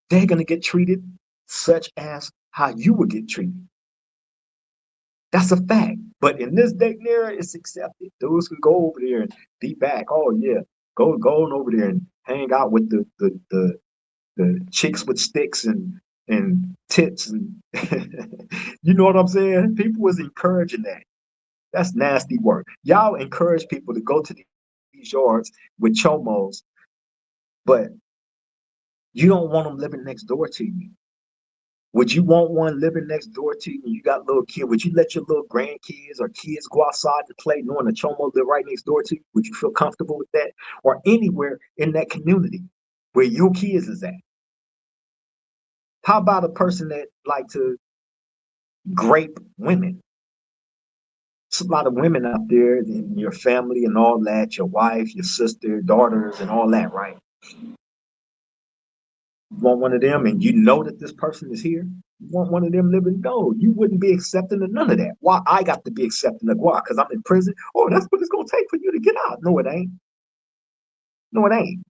they're gonna get treated such as how you would get treated. That's a fact. But in this day and era, it's accepted. Those can go over there and be back. Oh yeah, go on over there and hang out with the chicks with sticks and tits, and you know what I'm saying? People was encouraging that. That's nasty work. Y'all encourage people to go to these yards with chomos, but you don't want them living next door to you. Would you want one living next door to you when you got little kids? Would you let your little grandkids or kids go outside to play knowing the chomo live right next door to you? Would you feel comfortable with that? Or anywhere in that community where your kids is at? How about a person that like to grape women? There's a lot of women out there in your family and all that, your wife, your sister, daughters, and all that, right? You want one of them and you know that this person is here? You want one of them living? No, you wouldn't be accepting of none of that. Why I got to be accepting of why? Because I'm in prison? Oh, that's what it's gonna take for you to get out. No, it ain't. No, it ain't.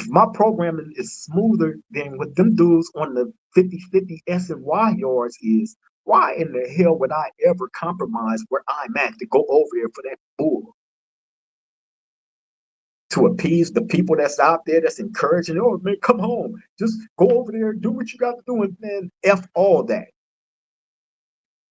My programming is smoother than what them dudes on the 50/50 S&Y yards is. Why in the hell would I ever compromise where I'm at to go over here for that bull? To appease the people that's out there that's encouraging, oh man, come home. Just go over there, do what you got to do, and then F all that.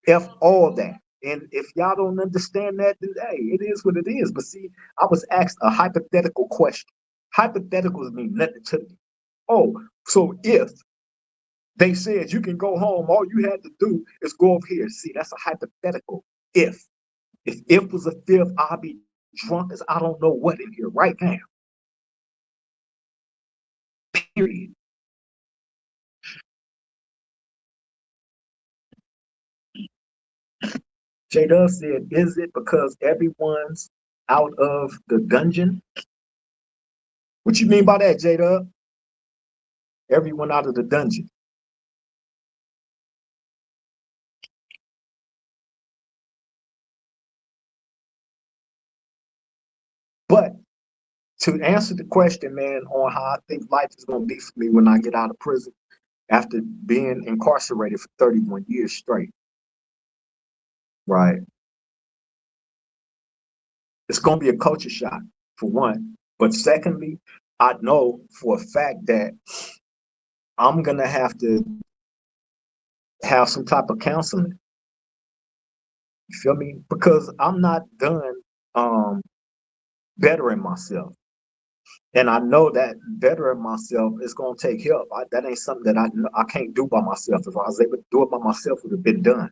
F all that. And if y'all don't understand that, then hey, it is what it is. But see, I was asked a hypothetical question. Hypotheticals mean nothing to me. Oh, so if they said you can go home, all you had to do is go over here. See, that's a hypothetical. If was a fifth, I'll be drunk as I don't know what in here right now. Period. J Dub said, is it because everyone's out of the dungeon? What you mean by that, J Dub? Everyone out of the dungeon. But to answer the question, man, on how I think life is going to be for me when I get out of prison after being incarcerated for 31 years straight, right? It's going to be a culture shock, for one. But secondly, I know for a fact that I'm going to have some type of counseling. You feel me? Because I'm not done um, bettering myself. And I know that bettering myself is going to take help. That ain't something that I can't do by myself. If I was able to do it by myself, it would have been done.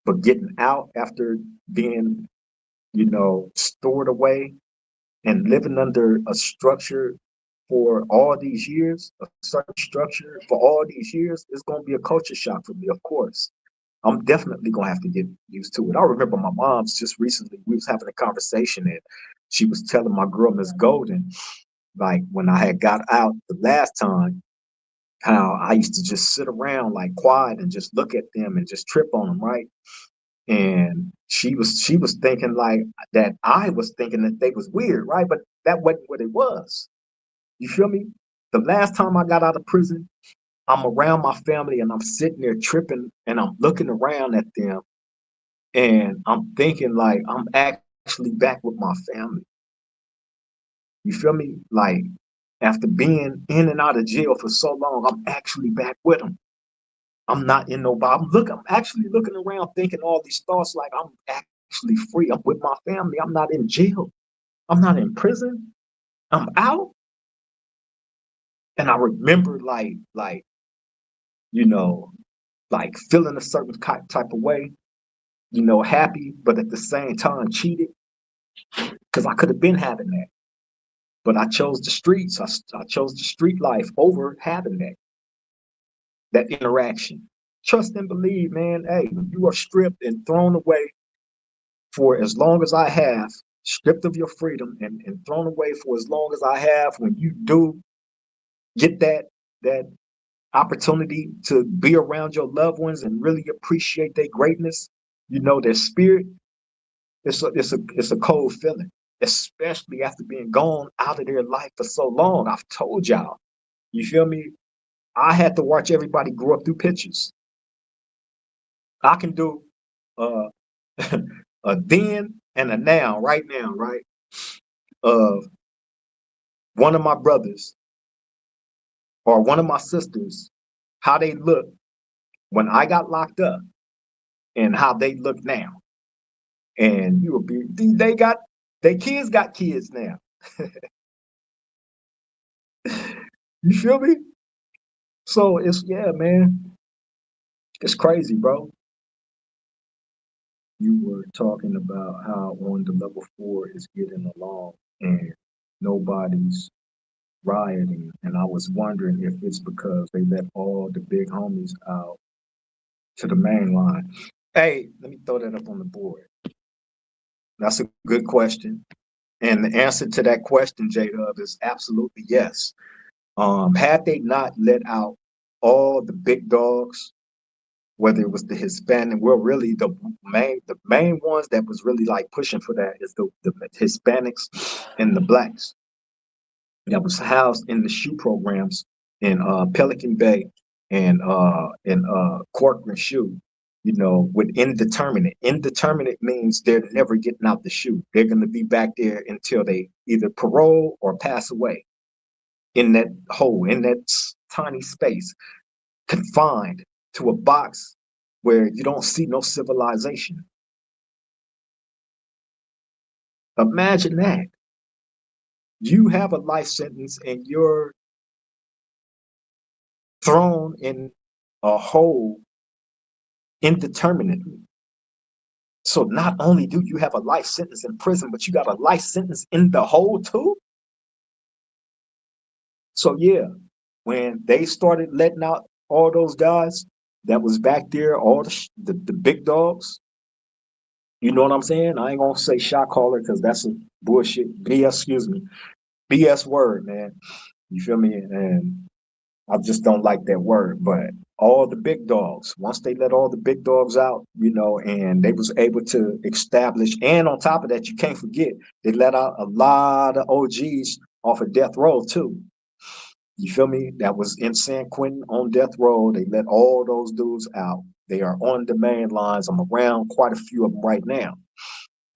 But getting out after being, stored away and living under a structure for all these years, a certain structure for all these years, it's going to be a culture shock for me, of course. I'm definitely going to have to get used to it. I remember my mom's just recently, we was having a conversation and she was telling my girl, Miss Golden, like when I had got out the last time, how I used to just sit around like quiet and just look at them and just trip on them, right? And she was thinking like that I was thinking that they was weird, right? But that wasn't what it was. You feel me? The last time I got out of prison, I'm around my family and I'm sitting there tripping and I'm looking around at them and I'm thinking like I'm actually back with my family. You feel me? Like after being in and out of jail for so long, I'm actually back with them. I'm not in no Bible. Look, I'm actually looking around thinking all these thoughts like I'm actually free. I'm with my family. I'm not in jail. I'm not in prison. I'm out. And I remember you know, like feeling a certain type of way, happy, but at the same time cheated because I could have been having that. But I chose the streets. I chose the street life over having that interaction. Trust and believe, man. Hey, when you are stripped and thrown away for as long as I have, stripped of your freedom and thrown away for as long as I have, when you do get that opportunity to be around your loved ones and really appreciate their greatness, their spirit, it's a cold feeling, especially after being gone out of their life for so long. I've told y'all, you feel me? I had to watch everybody grow up through pictures. I can do uh, a then and a now, right now, right? Of one of my brothers or one of my sisters, how they look when I got locked up and how they look now. And you will be, they kids got kids now. You feel me? So yeah, man, it's crazy, bro. You were talking about how on the level 4 is getting along and nobody's rioting, and I was wondering if it's because they let all the big homies out to the main line. Hey, let me throw that up on the board. That's a good question. And the answer to that question, J Dub, is absolutely yes. Had they not let out all the big dogs, whether it was the Hispanic, well, really the main ones that was really like pushing for that is the Hispanics and the blacks that was housed in the shoe programs in Pelican Bay and Corcoran Shoe. You know, with indeterminate. Indeterminate means they're never getting out the shoe. They're going to be back there until they either parole or pass away in that hole, in that tiny space, confined to a box where you don't see no civilization. Imagine that. You have a life sentence and you're thrown in a hole indeterminately. So not only do you have a life sentence in prison, but you got a life sentence in the hole too. So yeah, when they started letting out all those guys that was back there, all the big dogs, you know what I'm saying? I ain't gonna say shot caller because that's a bullshit BS, excuse me, BS word, man. You feel me? And I just don't like that word. But all the big dogs, once they let all the big dogs out, you know, and they was able to establish, and on top of that, you can't forget, they let out a lot of OGs off of death row too. You feel me? That was in San Quentin on death row. They let all those dudes out. They are on the main lines. I'm around quite a few of them right now.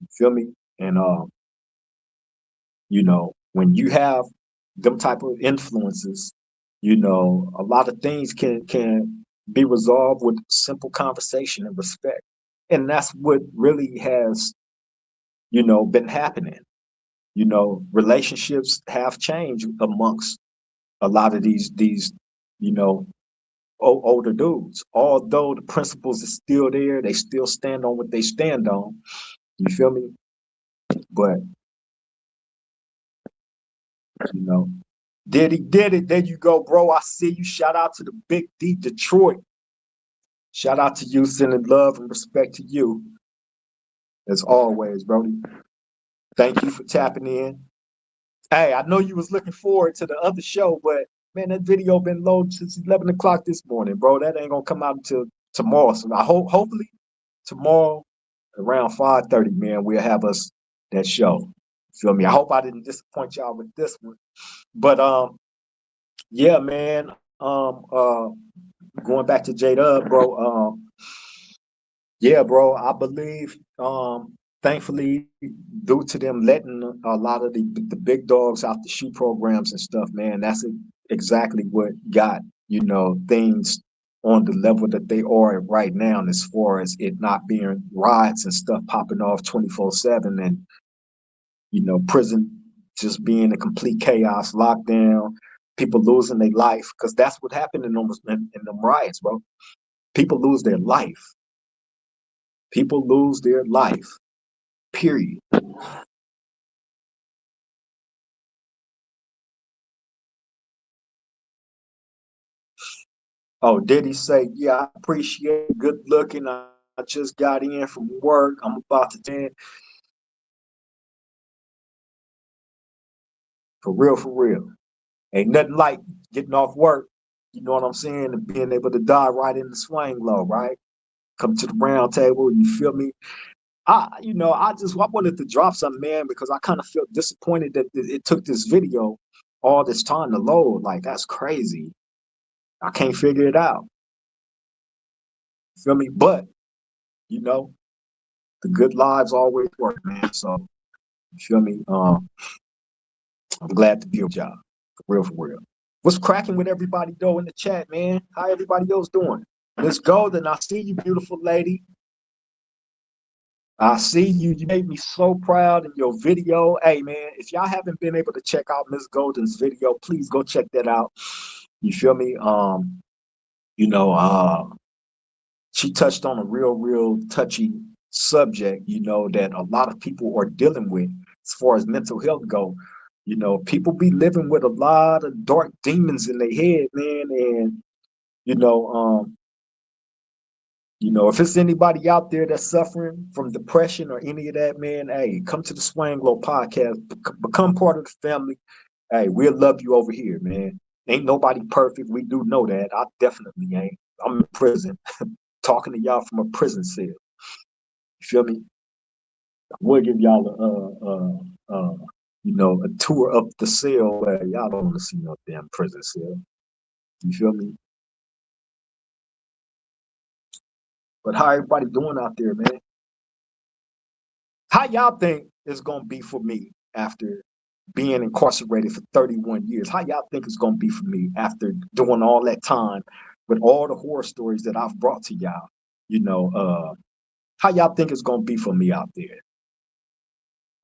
You feel me? And you know, when you have them type of influences, you know, a lot of things can be resolved with simple conversation and respect. And that's what really has, you know, been happening. You know, relationships have changed amongst a lot of these, you know, older dudes. Although the principles is still there, they still stand on what they stand on. You feel me? But you know, did it. There you go, bro. I see you. Shout out to the Big D Detroit. Shout out to you, sending love and respect to you as always, Brody. Thank you for tapping in. Hey, I know you was looking forward to the other show, but man, that video been loaded since 11 o'clock this morning, bro. That ain't gonna come out until tomorrow. So I hopefully tomorrow around 5:30, man, we'll have us that show. Feel me? I hope I didn't disappoint y'all with this one. But yeah, man. Going back to J Dub, bro. Yeah, bro. I believe, thankfully, due to them letting a lot of the big dogs out the shoe programs and stuff, man, that's exactly what got, you know, things on the level that they are right now, and as far as it not being riots and stuff popping off 24/7, and you know, prison just being a complete chaos, lockdown, people losing their life, because that's what happened in them riots, bro. People lose their life. People lose their life. Period. Oh, did he say, yeah, I appreciate it. Good looking. I just got in from work. I'm about to end. For real, for real. Ain't nothing like getting off work, you know what I'm saying, and being able to die right in the swing low, right? Come to the round table, you feel me? I wanted to drop something, man, because I kind of felt disappointed that it took this video all this time to load. Like, that's crazy. I can't figure it out. Feel me? But, you know, the good lives always work, man. So, you feel me? I'm glad to be with y'all. For real, for real. What's cracking with everybody, though, in the chat, man? How everybody else doing? Miss Golden, I see you, beautiful lady. I see you. You made me so proud in your video. Hey, man, if y'all haven't been able to check out Miss Golden's video, please go check that out. You feel me? You know, she touched on a real touchy subject, you know, that a lot of people are dealing with as far as mental health go. You know, people be living with a lot of dark demons in their head, man. And you know, if it's anybody out there that's suffering from depression or any of that, man, hey, come to the Swang Glow podcast, become part of the family. Hey, we'll love you over here, man. Ain't nobody perfect. We do know that. I definitely ain't. I'm in prison, talking to y'all from a prison cell. You feel me? We'll give y'all a tour of the cell. Y'all don't want to see no damn prison cell. You feel me? But how everybody doing out there, man? How y'all think it's gonna be for me after being incarcerated for 31 years? How y'all think it's gonna be for me after doing all that time with all the horror stories that I've brought to y'all? How y'all think it's gonna be for me out there?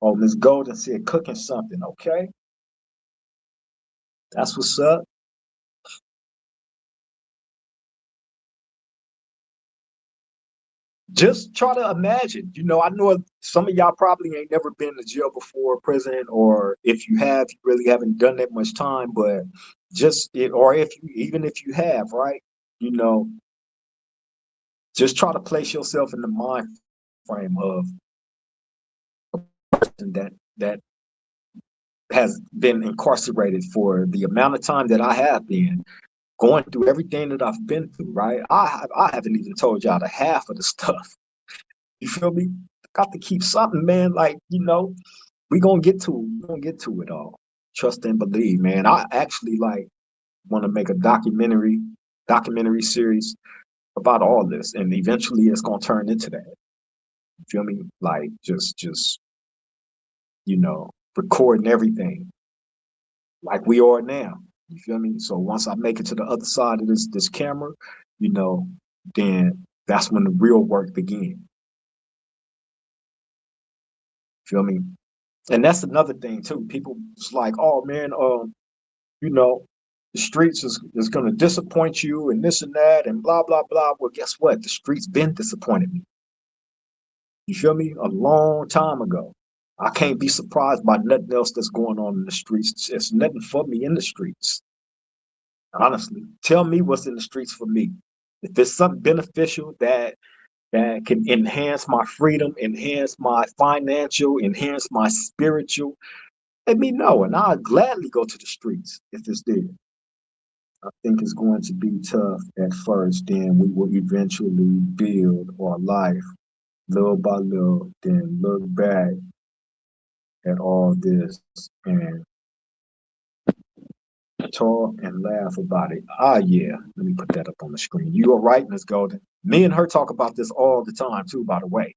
Oh, Miss Golden said cooking something. Okay, that's what's up. Just try to imagine. I know some of y'all probably ain't never been to jail before, prison, or if you have, you really haven't done that much time. But or even if you have, right? You know, just try to place yourself in the mind frame of a person that has been incarcerated for the amount of time that I have been, going through everything that I've been through, right? I haven't even told y'all the half of the stuff. You feel me? Got to keep something, man. Like, we gonna get to it. We gonna get to it all. Trust and believe, man. I actually want to make a documentary series about all this, and eventually it's gonna turn into that. You feel me? Like just recording everything like we are now. You feel me? So once I make it to the other side of this camera, you know, then that's when the real work begins. Feel me? And that's another thing too. People it's like, oh man, you know, the streets is gonna disappoint you and this and that and blah blah blah. Well, guess what? The streets been disappointed me. You feel me? A long time ago. I can't be surprised by nothing else that's going on in the streets. It's nothing for me in the streets. Honestly, tell me what's in the streets for me. If there's something beneficial that can enhance my freedom, enhance my financial, enhance my spiritual, let me know, and I'll gladly go to the streets if it's there. I think it's going to be tough at first, then we will eventually build our life little by little, then look back at all this and talk and laugh about it. Ah, yeah. Let me put that up on the screen. You are right, Miss Golden. Me and her talk about this all the time, too, by the way.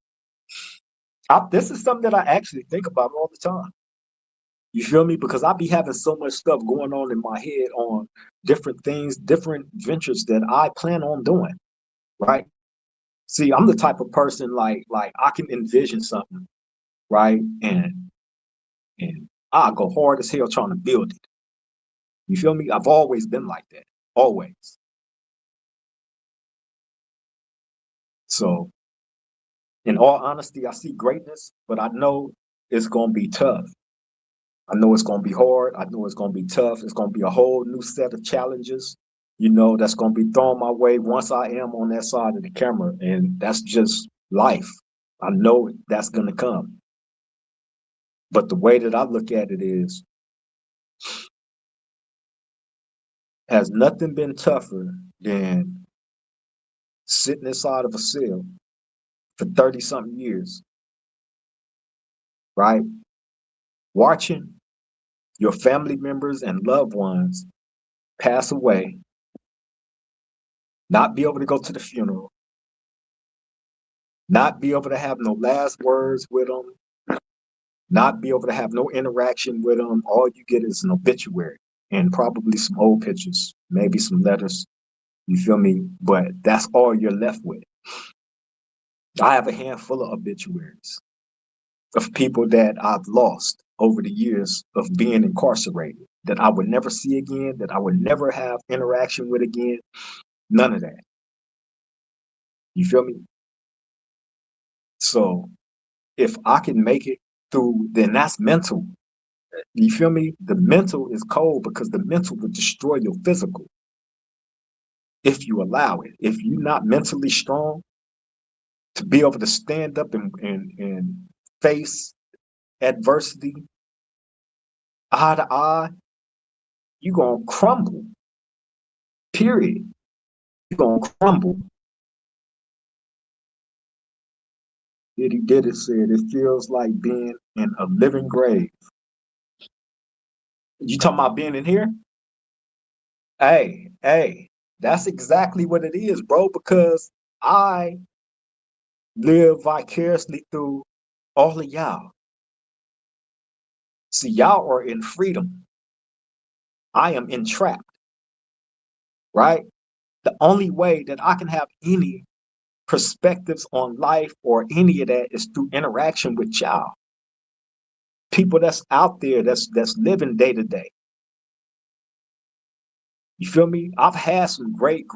This is something that I actually think about all the time. You feel me? Because I be having so much stuff going on in my head on different things, different ventures that I plan on doing, right? See, I'm the type of person like I can envision something, right? And I go hard as hell trying to build it. You feel me? I've always been like that. Always. So in all honesty, I see greatness, but I know it's gonna be tough. I know it's gonna be hard. I know it's gonna be tough. It's gonna be a whole new set of challenges, that's gonna be thrown my way once I am on that side of the camera. And that's just life. I know that's gonna come. But the way that I look at it is, has nothing been tougher than sitting inside of a cell for 30 something years, right? Watching your family members and loved ones pass away, not be able to go to the funeral, not be able to have no last words with them, not be able to have no interaction with them. All you get is an obituary and probably some old pictures, maybe some letters. You feel me? But that's all you're left with. I have a handful of obituaries of people that I've lost over the years of being incarcerated, that I would never see again, that I would never have interaction with again. None of that. You feel me? So if I can make it through, then that's mental. You feel me? The mental is cold because the mental will destroy your physical if you allow it. If you're not mentally strong to be able to stand up and face adversity eye to eye, you're going to crumble, period. You're going to crumble. Diddy did it said, it feels like being in a living grave. You talking about being in here? Hey, that's exactly what it is, bro, because I live vicariously through all of y'all. See, y'all are in freedom. I am entrapped, right? The only way that I can have any perspectives on life or any of that is through interaction with y'all. People that's out there that's living day to day. You feel me? I've had some great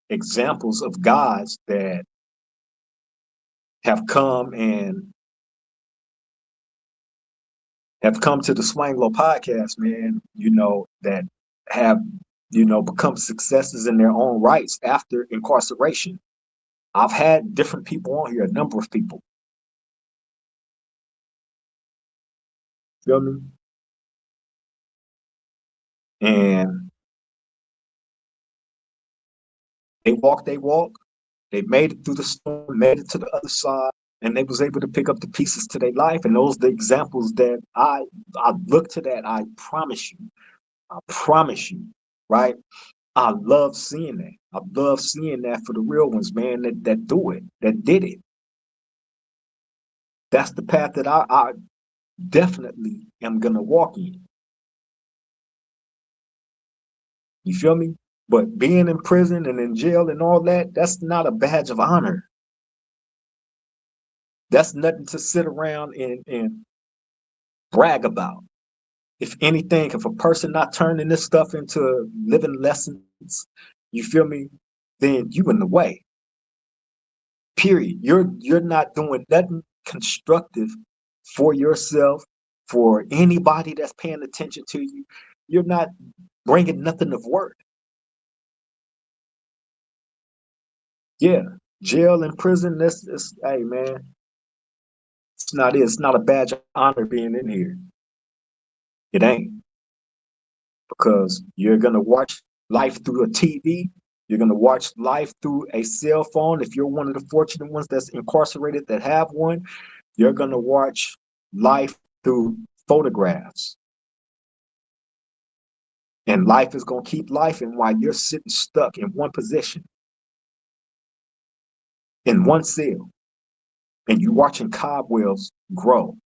examples of guys that have come to the Swang Low podcast, man, that have, become successes in their own rights after incarceration. I've had different people on here, a number of people. Feel me? And they walk, they made it through the storm, made it to the other side, and they was able to pick up the pieces to their life. And those are the examples that I look to that. I promise you, right? I love seeing that. I love seeing that for the real ones, man, that do it, that did it. That's the path that I definitely am gonna walk in. You feel me? But being in prison and in jail and all that, that's not a badge of honor. That's nothing to sit around and brag about. If anything, if a person not turning this stuff into living lessons, you feel me, then you in the way. Period. You're not doing nothing constructive for yourself, for anybody that's paying attention to you. You're not bringing nothing of worth. Yeah, jail and prison. Hey man, it's not it. It's not a badge of honor being in here. It ain't, because you're gonna watch life through a TV. You're gonna watch life through a cell phone. If you're one of the fortunate ones that's incarcerated that have one, you're gonna watch life through photographs. And life is gonna keep life, and while you're sitting stuck in one position, in one cell, and you're watching cobwebs grow.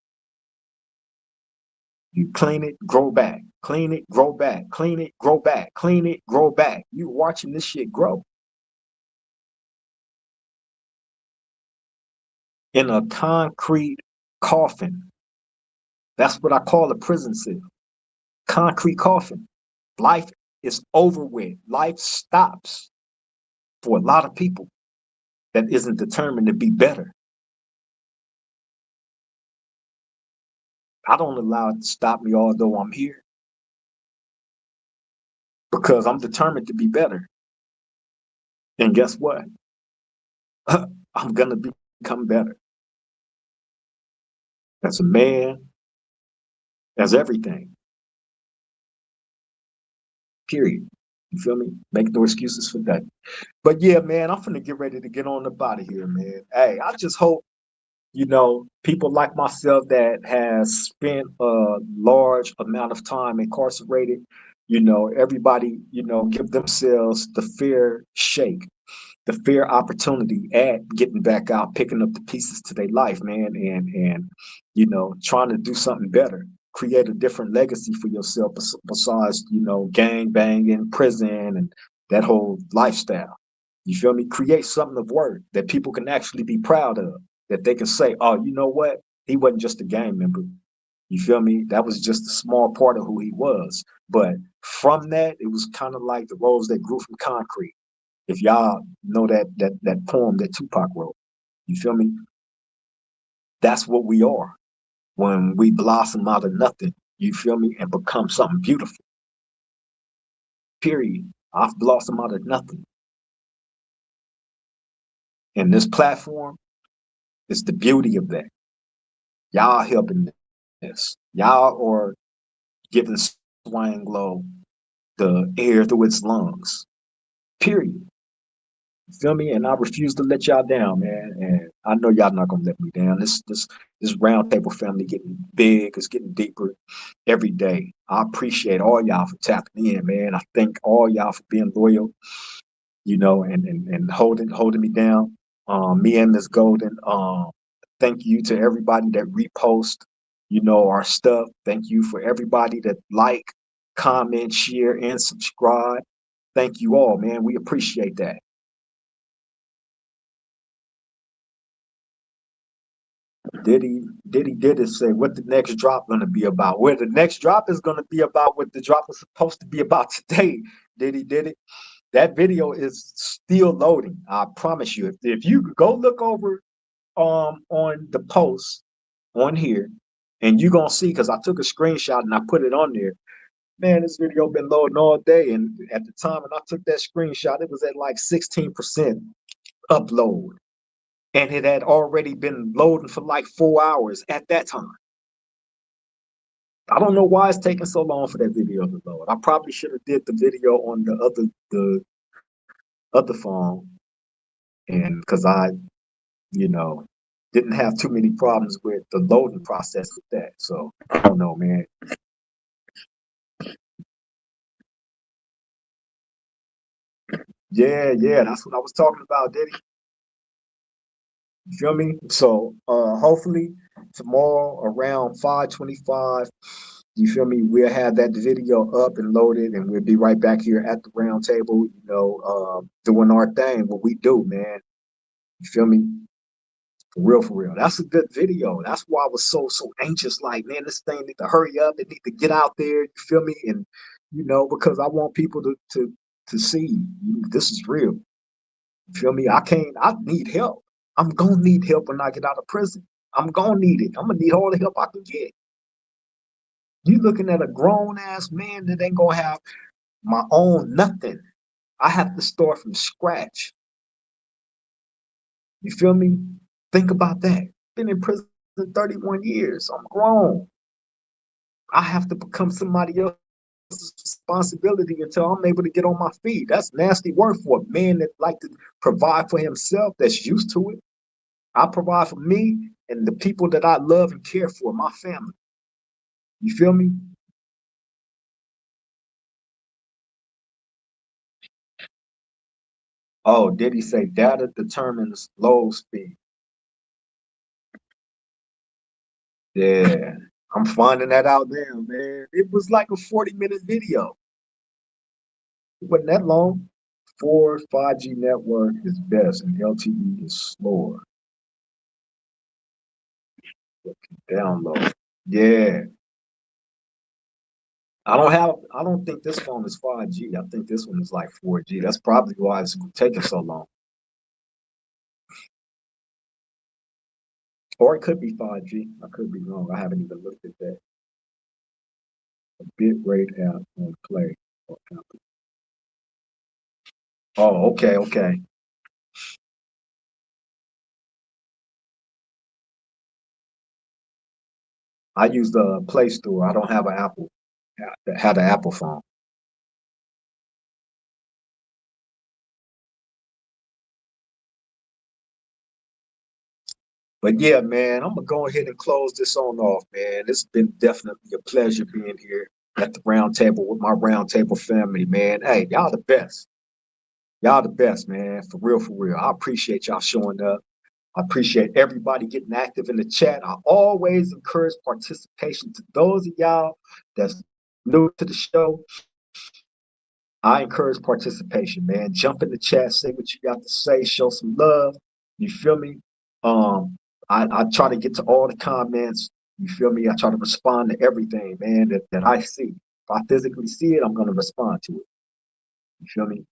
You clean it, grow back, clean it, grow back, clean it, grow back, clean it, grow back. You watching this shit grow in a concrete coffin. That's what I call a prison cell. Concrete coffin. Life is over with. Life stops for a lot of people that isn't determined to be better. I don't allow it to stop me, although I'm here, because I'm determined to be better. And guess what? I'm going to become better as a man, as everything. Period. You feel me? Make no excuses for that. But yeah, man, I'm finna get ready to get on up out of here, man. Hey, I just hope, people like myself that has spent a large amount of time incarcerated, everybody, give themselves the fair shake, the fair opportunity at getting back out, picking up the pieces to their life, man, and trying to do something better, create a different legacy for yourself besides, gang banging, prison, and that whole lifestyle. You feel me? Create something of worth that people can actually be proud of, that they can say, oh, you know what? He wasn't just a gang member. You feel me? That was just a small part of who he was. But from that, it was kind of like the rose that grew from concrete. If y'all know that poem that Tupac wrote, you feel me? That's what we are when we blossom out of nothing, you feel me, and become something beautiful. Period. I've blossomed out of nothing. And this platform is the beauty of that. Y'all helping this. Y'all are giving Swine Glow the air through its lungs. Period. You feel me? And I refuse to let y'all down, man. And I know y'all not gonna let me down. This roundtable family getting big, it's getting deeper every day. I appreciate all y'all for tapping in, man. I thank all y'all for being loyal, and holding me down. Me and Miss Golden. Thank you to everybody that repost, our stuff. Thank you for everybody that like, comment, share, and subscribe. Thank you all, man. We appreciate that. Did he say what the next drop gonna be about? Where the next drop is gonna be about what the drop is supposed to be about today. Did it? That video is still loading. I promise you. If you go look over on the post on here, and you're gonna see because I took a screenshot and I put it on there. Man, this video been loading all day, and at the time when I took that screenshot, it was at like 16% upload. And it had already been loading for like 4 hours at that time. I don't know why it's taking so long for that video to load. I probably should have did the video on the other phone, and because I, you know, didn't have too many problems with the loading process with that. So I don't know, man. Yeah, that's what I was talking about, Diddy. You feel me? So hopefully tomorrow around 5:25, you feel me, we'll have that video up and loaded, and we'll be right back here at the round table, doing our thing, what we do, man. You feel me? For real, for real. That's a good video. That's why I was so anxious. Like, man, this thing need to hurry up. It need to get out there. You feel me? And because I want people to see this is real. You feel me? I need help. I'm gonna need help when I get out of prison. I'm gonna need it. I'm gonna need all the help I can get. You looking at a grown ass man that ain't gonna have my own nothing. I have to start from scratch. You feel me? Think about that. Been in prison 31 years. I'm grown. I have to become somebody else's responsibility until I'm able to get on my feet. That's nasty work for a man that like to provide for himself, that's used to it. I provide for me and the people that I love and care for, my family. You feel me? Oh, did he say data determines load speed? Yeah, I'm finding that out now, man. It was like a 40-minute video. It wasn't that long. 5G network is best and LTE is slower. Download. Yeah. I don't think this phone is 5G. I think this one is like 4G. That's probably why it's taking so long. Or it could be 5G. I could be wrong. I haven't even looked at that. A bitrate app on play. Oh, okay. I use the Play Store. I don't have an Apple. Had an Apple phone. But yeah, man, I'm gonna go ahead and close this on off, man. It's been definitely a pleasure being here at the round table with my round table family, man. Hey, y'all the best. Y'all the best, man. For real, for real. I appreciate y'all showing up. I appreciate everybody getting active in the chat. I always encourage participation to those of y'all that's new to the show. I encourage participation, man. Jump in the chat, say what you got to say, show some love. You feel me? Um, I try to get to all the comments. You feel me? I try to respond to everything, man, that I see. If I physically see it, I'm gonna respond to it. You feel me?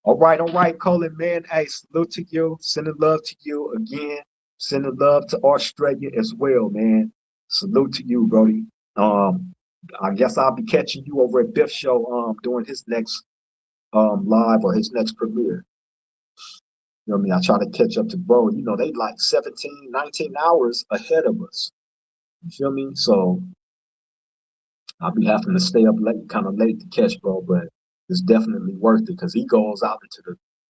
All right, Colin, man. Hey, salute to you. Sending love to you again. Sending love to Australia as well, man. Salute to you, Brody. I guess I'll be catching you over at Biff Show during his next live or his next premiere. You know what I mean? I try to catch up to bro. You know, they like 17, 19 hours ahead of us. You feel me? So I'll be having to stay up late, kind of late to catch bro, but it's definitely worth it because he goes out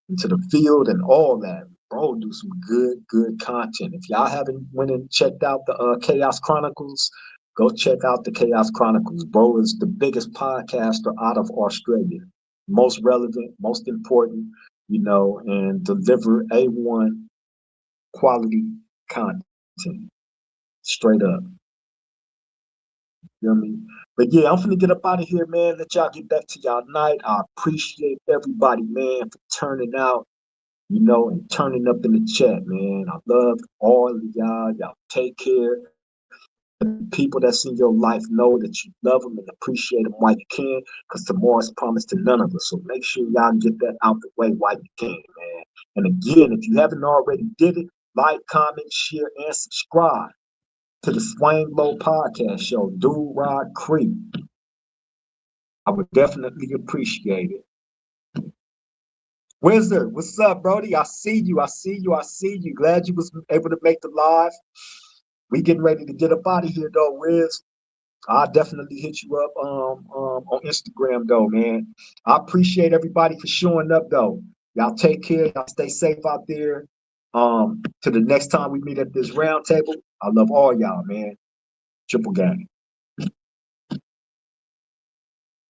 into the field and all that. Bro, do some good content. If y'all haven't went and checked out the Chaos Chronicles, go check out the Chaos Chronicles. Bro is the biggest podcaster out of Australia, most relevant, most important, you know, and deliver A1 quality content straight up. You know what I mean? But yeah, I'm finna get up out of here, man. Let y'all get back to y'all night. I appreciate everybody, man, for turning out, you know, and turning up in the chat, man. I love all of y'all. Y'all take care. The people that's in your life know that you love them and appreciate them while you can, because tomorrow is promised to none of us. So make sure y'all get that out the way while you can, man. And again, if you haven't already did it, like, comment, share, and subscribe to the Swang Low Podcast Show, Do Rod Creek. I would definitely appreciate it. Wizard, what's up, Brody? I see you. Glad you was able to make the live. We getting ready to get up out of here, though, Wiz. I'll definitely hit you up on Instagram, though, man. I appreciate everybody for showing up, though. Y'all take care. Y'all stay safe out there. To the next time we meet at this round table, I love all y'all, man. Triple gang.